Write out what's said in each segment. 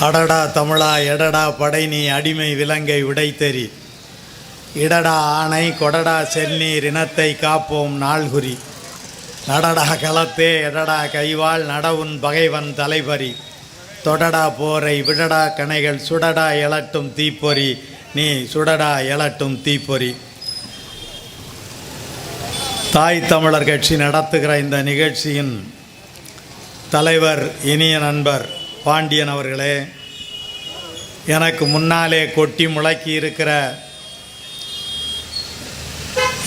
அடடா தமிழா எடடா படை நீ அடிமை விலங்கை உடைத்தெறி இடடா ஆணை கொடடா செந்நீர் இனத்தை காப்போம் நாள்குறி நடடா களத்தே எடடா கைவாள் நடவுன் பகைவன் தலைபறி தொடடா போரை விடடா கணைகள் சுடடா எழட்டும் தீப்பொறி நீ சுடடா எழட்டும் தீப்பொறி. தாய் தமிழர் கட்சி நடத்துகிற இந்த நிகழ்ச்சியின் தலைவர் இனிய நண்பர் பாண்டியன் அவர்களே, எனக்கு முன்னாலே கொட்டி முழக்கி இருக்கிற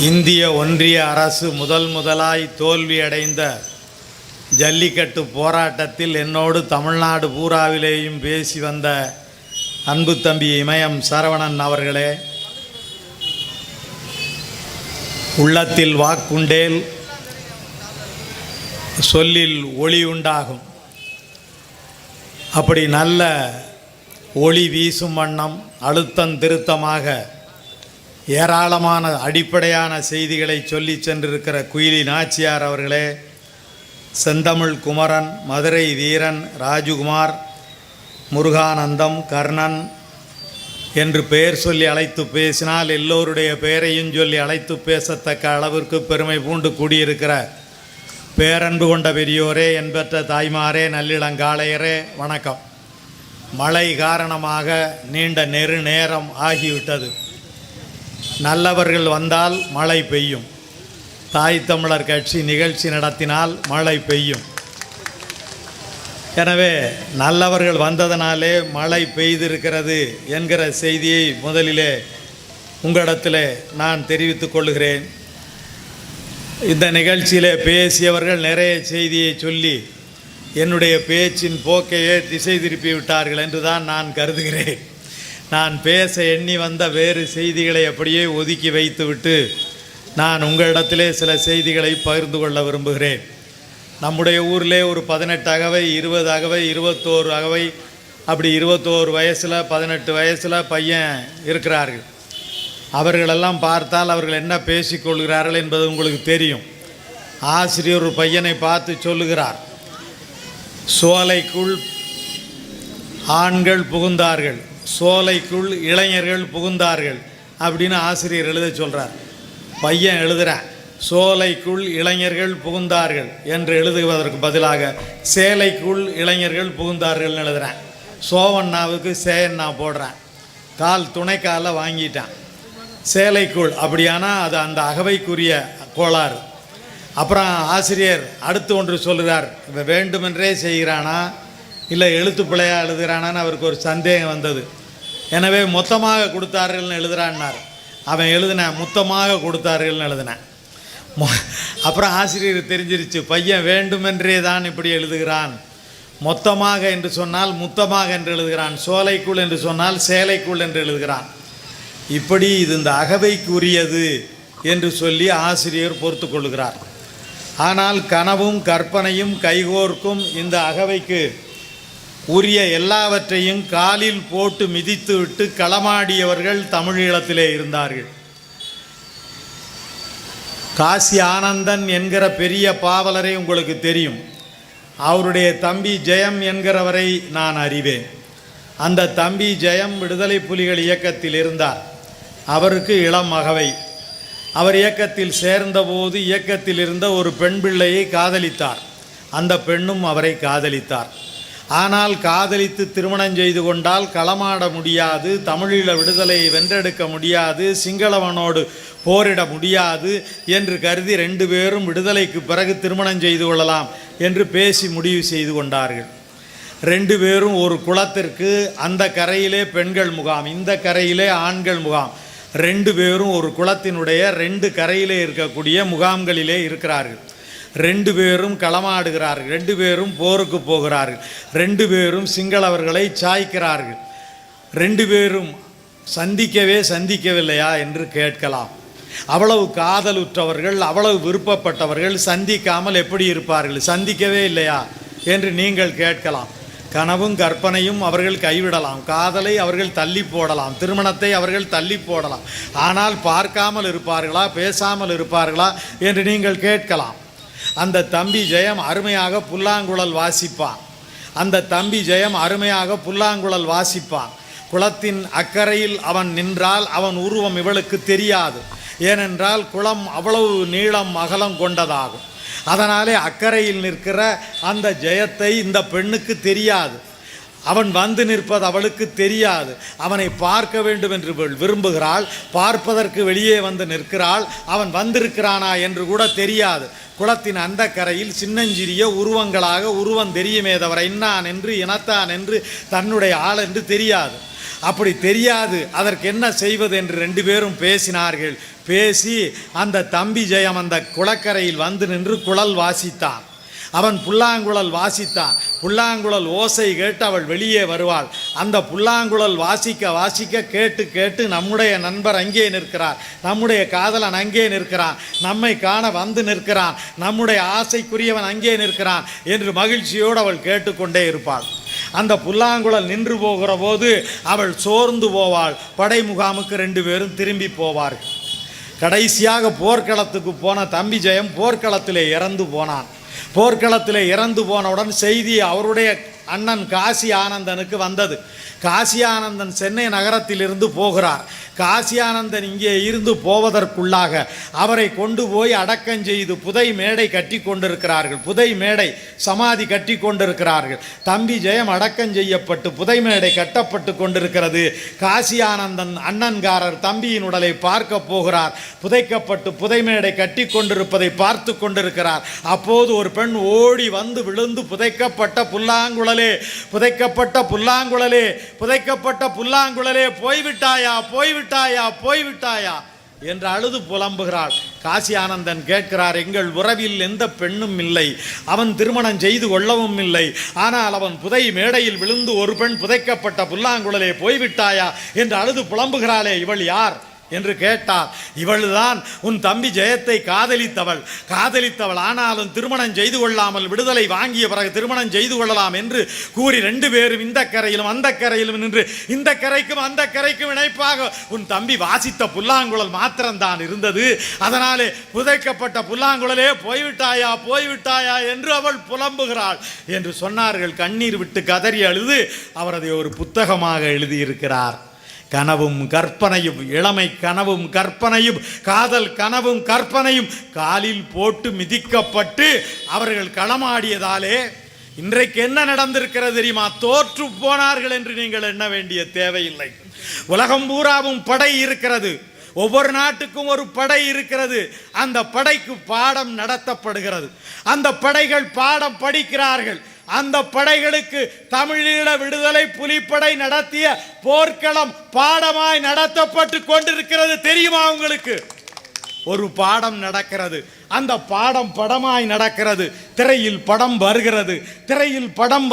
இந்திய ஒன்றிய அரசு முதலாய் தோல்வியடைந்த ஜல்லிக்கட்டு போராட்டத்தில் என்னோடு தமிழ்நாடு பூராவிலேயும் பேசி வந்த அன்பு தம்பி இமயம் சரவணன் அவர்களே, உள்ளத்தில் வாக்குண்டேல் சொல்லில் ஒளி உண்டாகும். அப்படி நல்ல ஒளி வீசும் வண்ணம் அழுத்தம் திருத்தமாக ஏராளமான அடிப்படையான செய்திகளை சொல்லி சென்றிருக்கிற குயிலி நாச்சியார் அவர்களே, செந்தமிழ் குமரன், மதுரை வீரன், ராஜகுமார், முருகானந்தம், கர்ணன் என்று பெயர் சொல்லி அழைத்து பேசினால் எல்லோருடைய பெயரையும் சொல்லி அழைத்து பேசத்தக்க அளவிற்கு பெருமை பூண்டு கூடியிருக்கிற பேரன்பு கொண்ட பெரியோரே, என்பற்ற தாய்மாரே, நல்லிளங்காளையரே, வணக்கம். மழை காரணமாக நீண்ட நேரம் ஆகிவிட்டது. நல்லவர்கள் வந்தால் மழை பெய்யும். தாய் தமிழர் கட்சி நிகழ்ச்சி நடத்தினால் மழை பெய்யும். எனவே நல்லவர்கள் வந்ததனாலே மழை பெய்திருக்கிறது என்கிற செய்தியை முதலிலே உங்களிடத்தில் நான் தெரிவித்துக் கொள்கிறேன். இந்த நிகழ்ச்சியிலே பேசியவர்கள் நிறைய செய்தியை சொல்லி என்னுடைய பேச்சின் போக்கையே திசை திருப்பி விட்டார்கள் என்று தான் நான் கருதுகிறேன். நான் பேச எண்ணி வந்த வேறு செய்திகளை அப்படியே ஒதுக்கி வைத்துவிட்டு நான் உங்களிடத்திலே சில செய்திகளை பகிர்ந்து கொள்ள விரும்புகிறேன். நம்முடைய ஊரிலே ஒரு 18 அகவை, 20 அகவை, 21 அகவை, அப்படி 21 வயசில் 18 வயசில் பையன் இருக்கிறார்கள். அவர்களெல்லாம் பார்த்தால் அவர்கள் என்ன பேசிக்கொள்கிறார்கள் என்பது உங்களுக்கு தெரியும். ஆசிரியர் ஒரு பையனை பார்த்து சொல்லுகிறார், சோலைக்குள் ஆண்கள் புகுந்தார்கள், சோலைக்குள் இளைஞர்கள் புகுந்தார்கள் அப்படின்னு ஆசிரியர் எழுத சொல்கிறார். பையன் எழுதுகிறான், சோலைக்குள் இளைஞர்கள் புகுந்தார்கள் என்று எழுதுவதற்கு பதிலாக சேலைக்குள் இளைஞர்கள் புகுந்தார்கள் எழுதுகிறேன். சோவண்ணாவுக்கு சேயண்ணா போடுறேன், கால் துணைக்கால வாங்கிட்டான். சேலைக்குள் அப்படியானா அது அந்த அகவைக்குரிய கோளாறு. அப்புறம் ஆசிரியர் அடுத்து ஒன்று சொல்கிறார், வேண்டுமென்றே செய்கிறானா இல்லை எழுத்து பிழையாக எழுதுகிறானான்னு அவருக்கு ஒரு சந்தேகம் வந்தது. எனவே மொத்தமாக கொடுத்தார்கள்னு எழுதுகிறான்னார். அவன் எழுதினேன் மொத்தமாக கொடுத்தார்கள்னு எழுதினேன். அப்புறம் ஆசிரியர் தெரிஞ்சிருச்சு, பையன் வேண்டுமென்றே தான் இப்படி எழுதுகிறான். மொத்தமாக என்று சொன்னால் முத்தமாக என்று எழுதுகிறான், சோலைக்குள் என்று சொன்னால் சேலைக்குள் என்று எழுதுகிறான். இப்படி இது இந்த அகவைக்குரியது என்று சொல்லி ஆசிரியர் பொறுத்து கொள்கிறார். ஆனால் கனவும் கற்பனையும் கைகோர்க்கும் இந்த அகவைக்கு உரிய எல்லாவற்றையும் காலில் போட்டு மிதித்து விட்டு களமாடியவர்கள் தமிழீழத்திலே இருந்தார்கள். காசி ஆனந்தன் என்கிற பெரிய பாவலரை உங்களுக்கு தெரியும். அவருடைய தம்பி ஜெயம் என்கிறவரை நான் அறிவேன். அந்த தம்பி ஜெயம் விடுதலை புலிகள் இயக்கத்தில் இருந்தார். அவருக்கு இளம் அகவை. அவர் இயக்கத்தில் சேர்ந்தபோது இயக்கத்தில் இருந்த ஒரு பெண் பிள்ளையை காதலித்தார். அந்த பெண்ணும் அவரை காதலித்தார். ஆனால் காதலித்து திருமணம் செய்து கொண்டால் களமாட முடியாது, தமிழீழ விடுதலையை வென்றெடுக்க முடியாது, சிங்களவனோடு போரிட முடியாது என்று கருதி 2 பேரும் விடுதலைக்கு பிறகு திருமணம் செய்து கொள்ளலாம் என்று பேசி முடிவு செய்து கொண்டார்கள். 2 பேரும் ஒரு குளத்திற்கு, அந்த கரையிலே பெண்கள் முகாம், இந்த கரையிலே ஆண்கள் முகாம், 2 பேரும் ஒரு குளத்தினுடைய 2 கரையிலே இருக்கக்கூடிய முகாம்களிலே இருக்கிறார்கள். 2 பேரும் களமாடுகிறார்கள், 2 பேரும் போருக்கு போகிறார்கள், 2 பேரும் சிங்களவர்களை சாய்க்கிறார்கள். 2 பேரும் சந்திக்கவில்லையா என்று கேட்கலாம். அவ்வளவு காதலுற்றவர்கள், அவ்வளவு விருப்பப்பட்டவர்கள் சந்திக்காமல் எப்படி இருப்பார்கள்? சந்திக்கவே இல்லையா என்று நீங்கள் கேட்கலாம். கனவும் கற்பனையும் அவர்கள் கைவிடலாம், காதலை அவர்கள் தள்ளி போடலாம், திருமணத்தை அவர்கள் தள்ளி போடலாம். ஆனால் பார்க்காமல் இருப்பார்களா, பேசாமல் இருப்பார்களா என்று நீங்கள் கேட்கலாம். அந்த தம்பி ஜெயம் அருமையாக புல்லாங்குழல் வாசிப்பான். அந்த தம்பி ஜெயம் அருமையாக புல்லாங்குழல் வாசிப்பான். குளத்தின் அக்கறையில் அவன் நின்றால் அவன் உருவம் இவளுக்கு தெரியாது. ஏனென்றால் குளம் அவ்வளவு நீளம் அகலம் கொண்டதாகும். அதனாலே அக்கறையில் நிற்கிற அந்த ஜெயத்தை இந்த பெண்ணுக்கு தெரியாது. அவன் வந்து நிற்பது அவளுக்கு தெரியாது. அவனை பார்க்க வேண்டும் என்று விரும்புகிறாள். பார்ப்பதற்கு வெளியே வந்து நிற்கிறாள். அவன் வந்திருக்கிறானா என்று கூட தெரியாது. குளத்தின் அந்த கரையில் சின்னஞ்சிறிய உருவங்களாக உருவம் தெரியுமே தவிர இன்னான் என்று இனத்தான் என்று தன்னுடைய ஆள் என்று தெரியாது. அப்படி தெரியாது. அதற்கு என்ன செய்வது என்று 2 பேரும் பேசினார்கள். பேசி அந்த தம்பி ஜெயம் அந்த குளக்கரையில் வந்து நின்று குழல் வாசித்தான். அவன் புல்லாங்குழல் வாசித்தான். புல்லாங்குழல் ஓசை கேட்டு அவள் வெளியே வருவாள். அந்த புல்லாங்குழல் வாசிக்க வாசிக்க கேட்டு கேட்டு நம்முடைய நண்பர் அங்கே நிற்கிறார், நம்முடைய காதலன் அங்கே நிற்கிறான், நம்மை காண வந்து நிற்கிறான், நம்முடைய ஆசைக்குரியவன் அங்கே நிற்கிறான் என்று மகிழ்ச்சியோடு அவள் கேட்டுக்கொண்டே இருப்பாள். அந்த புல்லாங்குழல் நின்று போகிற போது அவள் சோர்ந்து போவாள். படை முகாமுக்கு 2 பேரும் திரும்பி போவார்கள். கடைசியாக போர்க்களத்துக்கு போன தம்பி ஜெயம் போர்க்களத்திலே இறந்து போனான். போர்க்களத்தில் இறந்து போனவுடன் செய்தி அவருடைய அண்ணன் காசி ஆனந்தனுக்கு வந்தது. காசி ஆனந்தன் சென்னை நகரத்திலிருந்து போகிறார். காசி ஆனந்தன் இங்கே இருந்து போவதற்குள்ளாக அவரை கொண்டு போய் அடக்கம் செய்து புதை மேடை கட்டி கொண்டிருக்கிறார்கள். புதை மேடை சமாதி கட்டி கொண்டிருக்கிறார்கள். தம்பி ஜெயம் அடக்கம் செய்யப்பட்டு புதை மேடை கட்டப்பட்டு கொண்டிருக்கிறது. காசி ஆனந்தன் அண்ணன்காரர் தம்பியின் உடலை பார்க்க போகிறார். புதைக்கப்பட்டு புதை மேடை கட்டி கொண்டிருப்பதை பார்த்து கொண்டிருக்கிறார். அப்போது ஒரு பெண் ஓடி வந்து விழுந்து புதைக்கப்பட்ட புல்லாங்குழலே, புதைக்கப்பட்ட புல்லாங்குழலே, புதைக்கப்பட்ட புல்லாங்குழலே, போய்விட்டாயா போய்விட்டாயா போய்விட்டாயா என்று அழுது புலம்புகிறாள். காசி ஆனந்தன் கேட்கிறார், எங்கள் உறவில் எந்த பெண்ணும் இல்லை, அவன் திருமணம் செய்து கொள்ளவும் இல்லை, ஆனால் அவன் புதை மேடையில் விழுந்து ஒரு பெண் புதைக்கப்பட்ட புல்லாங்குழலே போய்விட்டாயா என்று அழுது புலம்புகிறாளே, இவள் யார் என்று கேட்டார். இவள்தான் உன் தம்பி ஜெயத்தை காதலித்தவள் ஆனாலும் திருமணம் செய்து கொள்ளாமல் விடுதலை வாங்கிய பிறகு திருமணம் செய்து கொள்ளலாம் என்று கூறி 2 பேரும் இந்த கரையிலும் அந்த கரையிலும் நின்று இந்த கரைக்கும் அந்த கரைக்கும் இணைப்பாக உன் தம்பி வாசித்த புல்லாங்குழல் மாத்திரம்தான் இருந்தது. அதனாலே புதைக்கப்பட்ட புல்லாங்குழலே போய்விட்டாயா போய்விட்டாயா என்று அவள் புலம்புகிறாள் என்று சொன்னார்கள். கண்ணீர் விட்டு கதறி அழுது அவர் அதை ஒரு புத்தகமாக எழுதியிருக்கிறார். கனவும் கற்பனையும், இளமை கனவும் கற்பனையும், காதல் கனவும் கற்பனையும் காலில் போட்டு மிதிக்கப்பட்டு அவர்கள் களமாடியதாலே இன்றைக்கு என்ன நடந்திருக்கிறது தெரியுமா? தோற்று போனார்கள் என்று நீங்கள் எண்ண வேண்டிய தேவையில்லை. உலகம் பூராவும் படை இருக்கிறது. ஒவ்வொரு நாட்டுக்கும் ஒரு படை இருக்கிறது. அந்த படைக்கு பாடம் நடத்தப்படுகிறது. அந்த படைகள் பாடம் படிக்கிறார்கள். அந்த படைகளுக்கு தமிழீழ விடுதலை புலிப்படை நடத்திய போர்க்களம் பாடமாய் நடத்தப்பட்டு கொண்டிருக்கிறது. தெரியுமா உங்களுக்கு? ஒரு பாடம் நடக்கிறது. அந்த பாடம் படமாய் நடக்கிறது. திரையில் படம்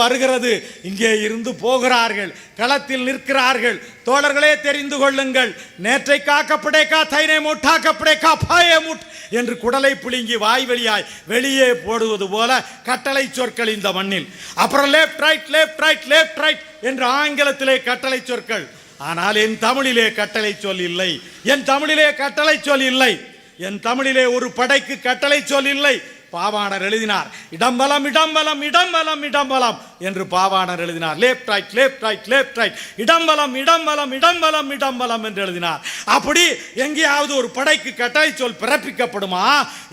வருகிறது. இங்கே இருந்து போகிறார்கள், களத்தில் நிற்கிறார்கள். தோழர்களே தெரிந்து கொள்ளுங்கள், நேற்றை காக்கப்படேக்கா தைனை மூட்டாக்கப்படேக்கா பாயே மூட் என்று குடலை புழுங்கி வாய் வழியாய் வெளியே போடுவது போல கட்டளை சொற்கள் இந்த மண்ணில். அப்புறம் லெஃப்ட் ரைட் என்று ஆங்கிலத்திலே கட்டளை சொற்கள். ஆனால் என் தமிழிலே கட்டளை சொல் இல்லை. என் தமிழிலே ஒரு படைக்கு கட்டளை சொல் இல்லை. பாவாணர் எழுதினார், இடம்பலம் என்று பாவாணர் எழுதினார். லெஃப்ட் ரைட் இடம்பலம் என்று எழுதினார். அப்படி எங்கேயாவது ஒரு படைக்கு கட்டளை சொல் பிறப்பிக்கப்படுமா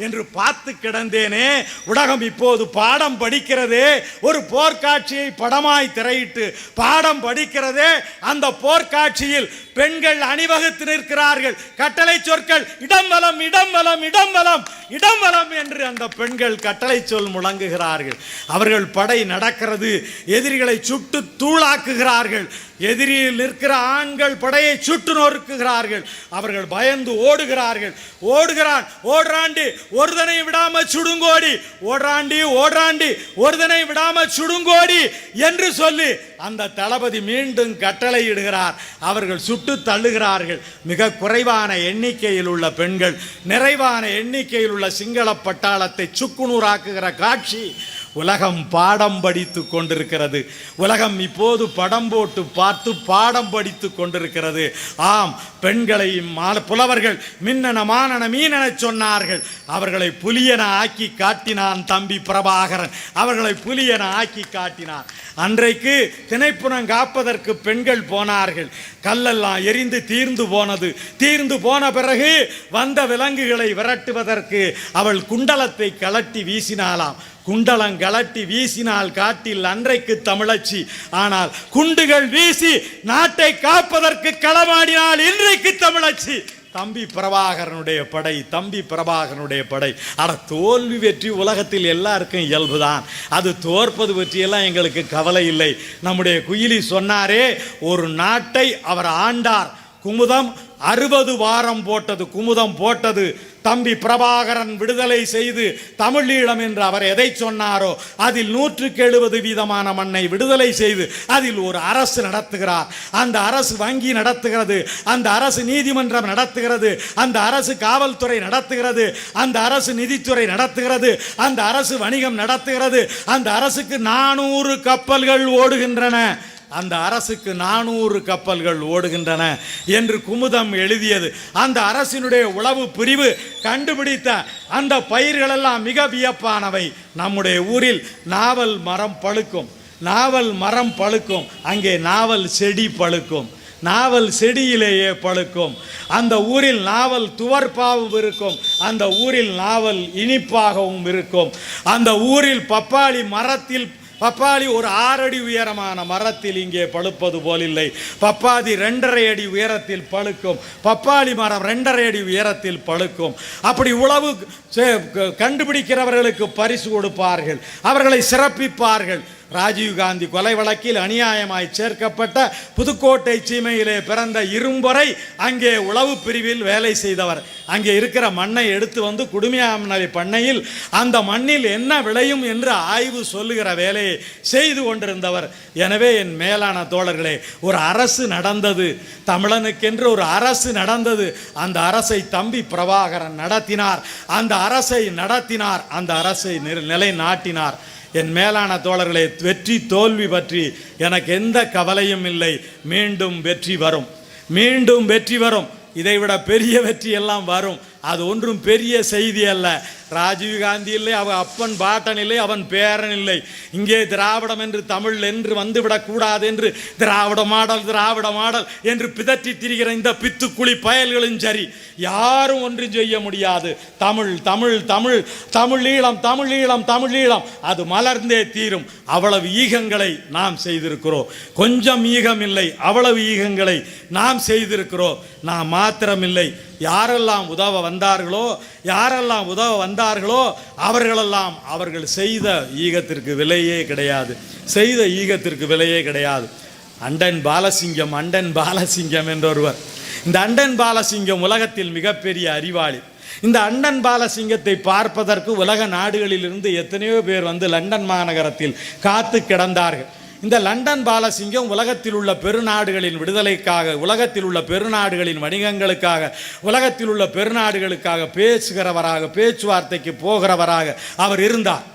என்று பார்த்து கிடந்தேனே. உலகம் இப்போது பாடம் படிக்கிறதே. ஒரு போர்க்காட்சியை படமாய் திரையிட்டு பாடம் படிக்கிறதே. அந்த போர்க்காட்சியில் பெண்கள் அணிவகுத்து நிற்கிறார்கள். கட்டளை சொற்கள் இடம்பலம் என்று அந்த பெண்கள் கட்டளை சொல் முழங்குகிறார்கள். அவர்கள் படை நடக்கிறது. எதிரிகளை சுட்டு தூளாக்குகிறார்கள். எதிரியில் நிற்கிற ஆண்கள் படையை சுட்டு நொறுக்குகிறார்கள். அவர்கள் பயந்து ஓடுகிறார்கள். ஓடுறாண்டி ஒருதனை விடாம சுடுங்கோடி, ஓடுறாண்டி ஒருதனை விடாம சுடுங்கோடி என்று சொல்லி அந்த தளபதி மீண்டும் கட்டளை இடுகிறார். அவர்கள் சுட்டு தள்ளுகிறார்கள். மிக குறைவான எண்ணிக்கையில் உள்ள பெண்கள் நிறைவான எண்ணிக்கையில் உள்ள சிங்கள பட்டாளத்தை சுக்குநூறாக்குகிற காட்சி உலகம் பாடம் படித்து கொண்டிருக்கிறது. உலகம் இப்போது படம் போட்டு பார்த்து பாடம் படித்து கொண்டிருக்கிறது. ஆம், பெண்களை புலவர்கள் மின்னன மானன மீனென சொன்னார்கள். அவர்களை புலியென ஆக்கி காட்டினான் தம்பி பிரபாகரன். அவர்களை புலியென ஆக்கி காட்டினான். அன்றைக்கு திணைப்புணம் காப்பதற்கு பெண்கள் போனார்கள். கல்லெல்லாம் எரிந்து தீர்ந்து போனது. தீர்ந்து போன பிறகு வந்த விலங்குகளை விரட்டுவதற்கு அவள் குண்டலத்தை கலட்டி வீசினாளாம். குண்டலம் கலட்டி வீசினால் காட்டில் அன்றைக்கு தமிழச்சி. ஆனால் குண்டுகள் வீசி நாட்டை காப்பதற்கு களமாடினால் இன்றைக்கு தமிழச்சி. தம்பி பிரபாகரனுடைய படை, தம்பி பிரபாகரனுடைய படை. ஆனால் தோல்வி வெற்றி உலகத்தில் எல்லாருக்கும் இயல்புதான். அது தோற்பது பற்றியெல்லாம் எங்களுக்கு கவலை இல்லை. நம்முடைய குயிலி சொன்னாரே, ஒரு நாட்டை அவர் ஆண்டார். குமுதம் 60 வாரம் போட்டது, குமுதம் போட்டது. தம்பி பிரபாகரன் விடுதலை செய்து தமிழீழம் என்று அவர் எதை சொன்னாரோ அதில் 170% மண்ணை விடுதலை செய்து அதில் ஒரு அரசு நடத்துகிறார். அந்த அரசு வங்கி நடத்துகிறது, அந்த அரசு நீதிமன்றம் நடத்துகிறது, அந்த அரசு காவல்துறை நடத்துகிறது, அந்த அரசு நிதித்துறை நடத்துகிறது, அந்த அரசு வணிகம் நடத்துகிறது. அந்த அரசுக்கு 400 கப்பல்கள் ஓடுகின்றன. அந்த அரசுக்கு 400 கப்பல்கள் ஓடுகின்றன என்று குமுதம் எழுதியது. அந்த அரசினுடைய உளவு பிரிவு கண்டுபிடித்த அந்த பயிர்களெல்லாம் மிக வியப்பானவை. நம்முடைய ஊரில் நாவல் மரம் பழுக்கும், நாவல் மரம் பழுக்கும், அங்கே நாவல் செடி பழுக்கும், நாவல் செடியிலேயே பழுக்கும். அந்த ஊரில் நாவல் துவர்ப்பாகவும் இருக்கும், அந்த ஊரில் நாவல் இனிப்பாகவும் இருக்கும். அந்த ஊரில் பப்பாளி மரத்தில் பப்பாளி ஒரு 6 அடி உயரமான மரத்தில் இங்கே பழுப்பது போலில்லை. பப்பாளி 2.5 அடி உயரத்தில் பழுக்கும், பப்பாளி மரம் 2.5 அடி உயரத்தில் பழுக்கும். அப்படி உளவு கண்டுபிடிக்கிறவர்களுக்கு பரிசு கொடுப்பார்கள், அவர்களை சிறப்பிப்பார்கள். ராஜீவ்காந்தி கொலை வழக்கில் அநியாயமாய் சேர்க்கப்பட்ட புதுக்கோட்டை சீமையிலே பிறந்த இரும்பொறை அங்கே உளவு பிரிவில் வேலை செய்தவர். அங்கே இருக்கிற மண்ணை எடுத்து வந்து குடுமியாமலை பண்ணையில் அந்த மண்ணில் என்ன விளையும் என்று ஆய்வு சொல்லுகிற வேலையை செய்து கொண்டிருந்தவர். எனவே என் மேலான தோழர்களே, ஒரு அரசு நடந்தது, தமிழனுக்கென்று ஒரு அரசு நடந்தது. அந்த அரசை தம்பி பிரபாகரன் நடத்தினார், அந்த அரசை நடத்தினார், அந்த அரசை நிலைநாட்டினார். என் மேலான தோழர்களே, வெற்றி தோல்வி பற்றி எனக்கு எந்த கவலையும் இல்லை. மீண்டும் வெற்றி வரும், மீண்டும் வெற்றி வரும். இதைவிட பெரிய வெற்றி எல்லாம் வரும். அது ஒன்றும் பெரிய செய்தி அல்ல. ராஜீவ்காந்தி இல்லை, அவன் அப்பன் பாட்டன் இல்லை, அவன் பேரன் இல்லை. இங்கே திராவிடம் என்று தமிழ் என்று வந்துவிடக்கூடாது என்று திராவிட மாடல் திராவிட மாடல் என்று பிதற்றி திரிகிற இந்த பித்துக்குழி பயல்களும் சரி, யாரும் ஒன்றும் செய்ய முடியாது. தமிழ் தமிழ் தமிழ் தமிழீழம் தமிழீழம் தமிழீழம் அது மலர்ந்தே தீரும். அவ்வளவு ஈகங்களை நாம் செய்திருக்கிறோம். கொஞ்சம் ஈகம் இல்லை, அவ்வளவு ஈகங்களை நாம் செய்திருக்கிறோம். நாம் மாத்திரமில்லை, யாரெல்லாம் உதவ வந்தார்களோ அவர்களெல்லாம் அவர்கள் செய்த ஈகத்திற்கு விலையே கிடையாது, செய்த ஈகத்திற்கு விலையே கிடையாது. அண்டன் பாலசிங்கம் என்றொருவர். இந்த அண்டன் பாலசிங்கம் உலகத்தில் மிகப்பெரிய அறிவாளி. இந்த அண்டன் பாலசிங்கத்தை பார்ப்பதற்கு உலக நாடுகளிலிருந்து எத்தனையோ பேர் வந்து லண்டன் மாநகரத்தில் காத்து கிடந்தார்கள். இந்த லண்டன் பாலசிங்கம் உலகத்தில் உள்ள பெருநாடுகளின் விடுதலைக்காக, உலகத்தில் உள்ள பெருநாடுகளின் வணிகங்களுக்காக, உலகத்தில் உள்ள பெருநாடுகளுக்காக பேசுகிறவராக, பேச்சுவார்த்தைக்கு போகிறவராக அவர் இருந்தார்.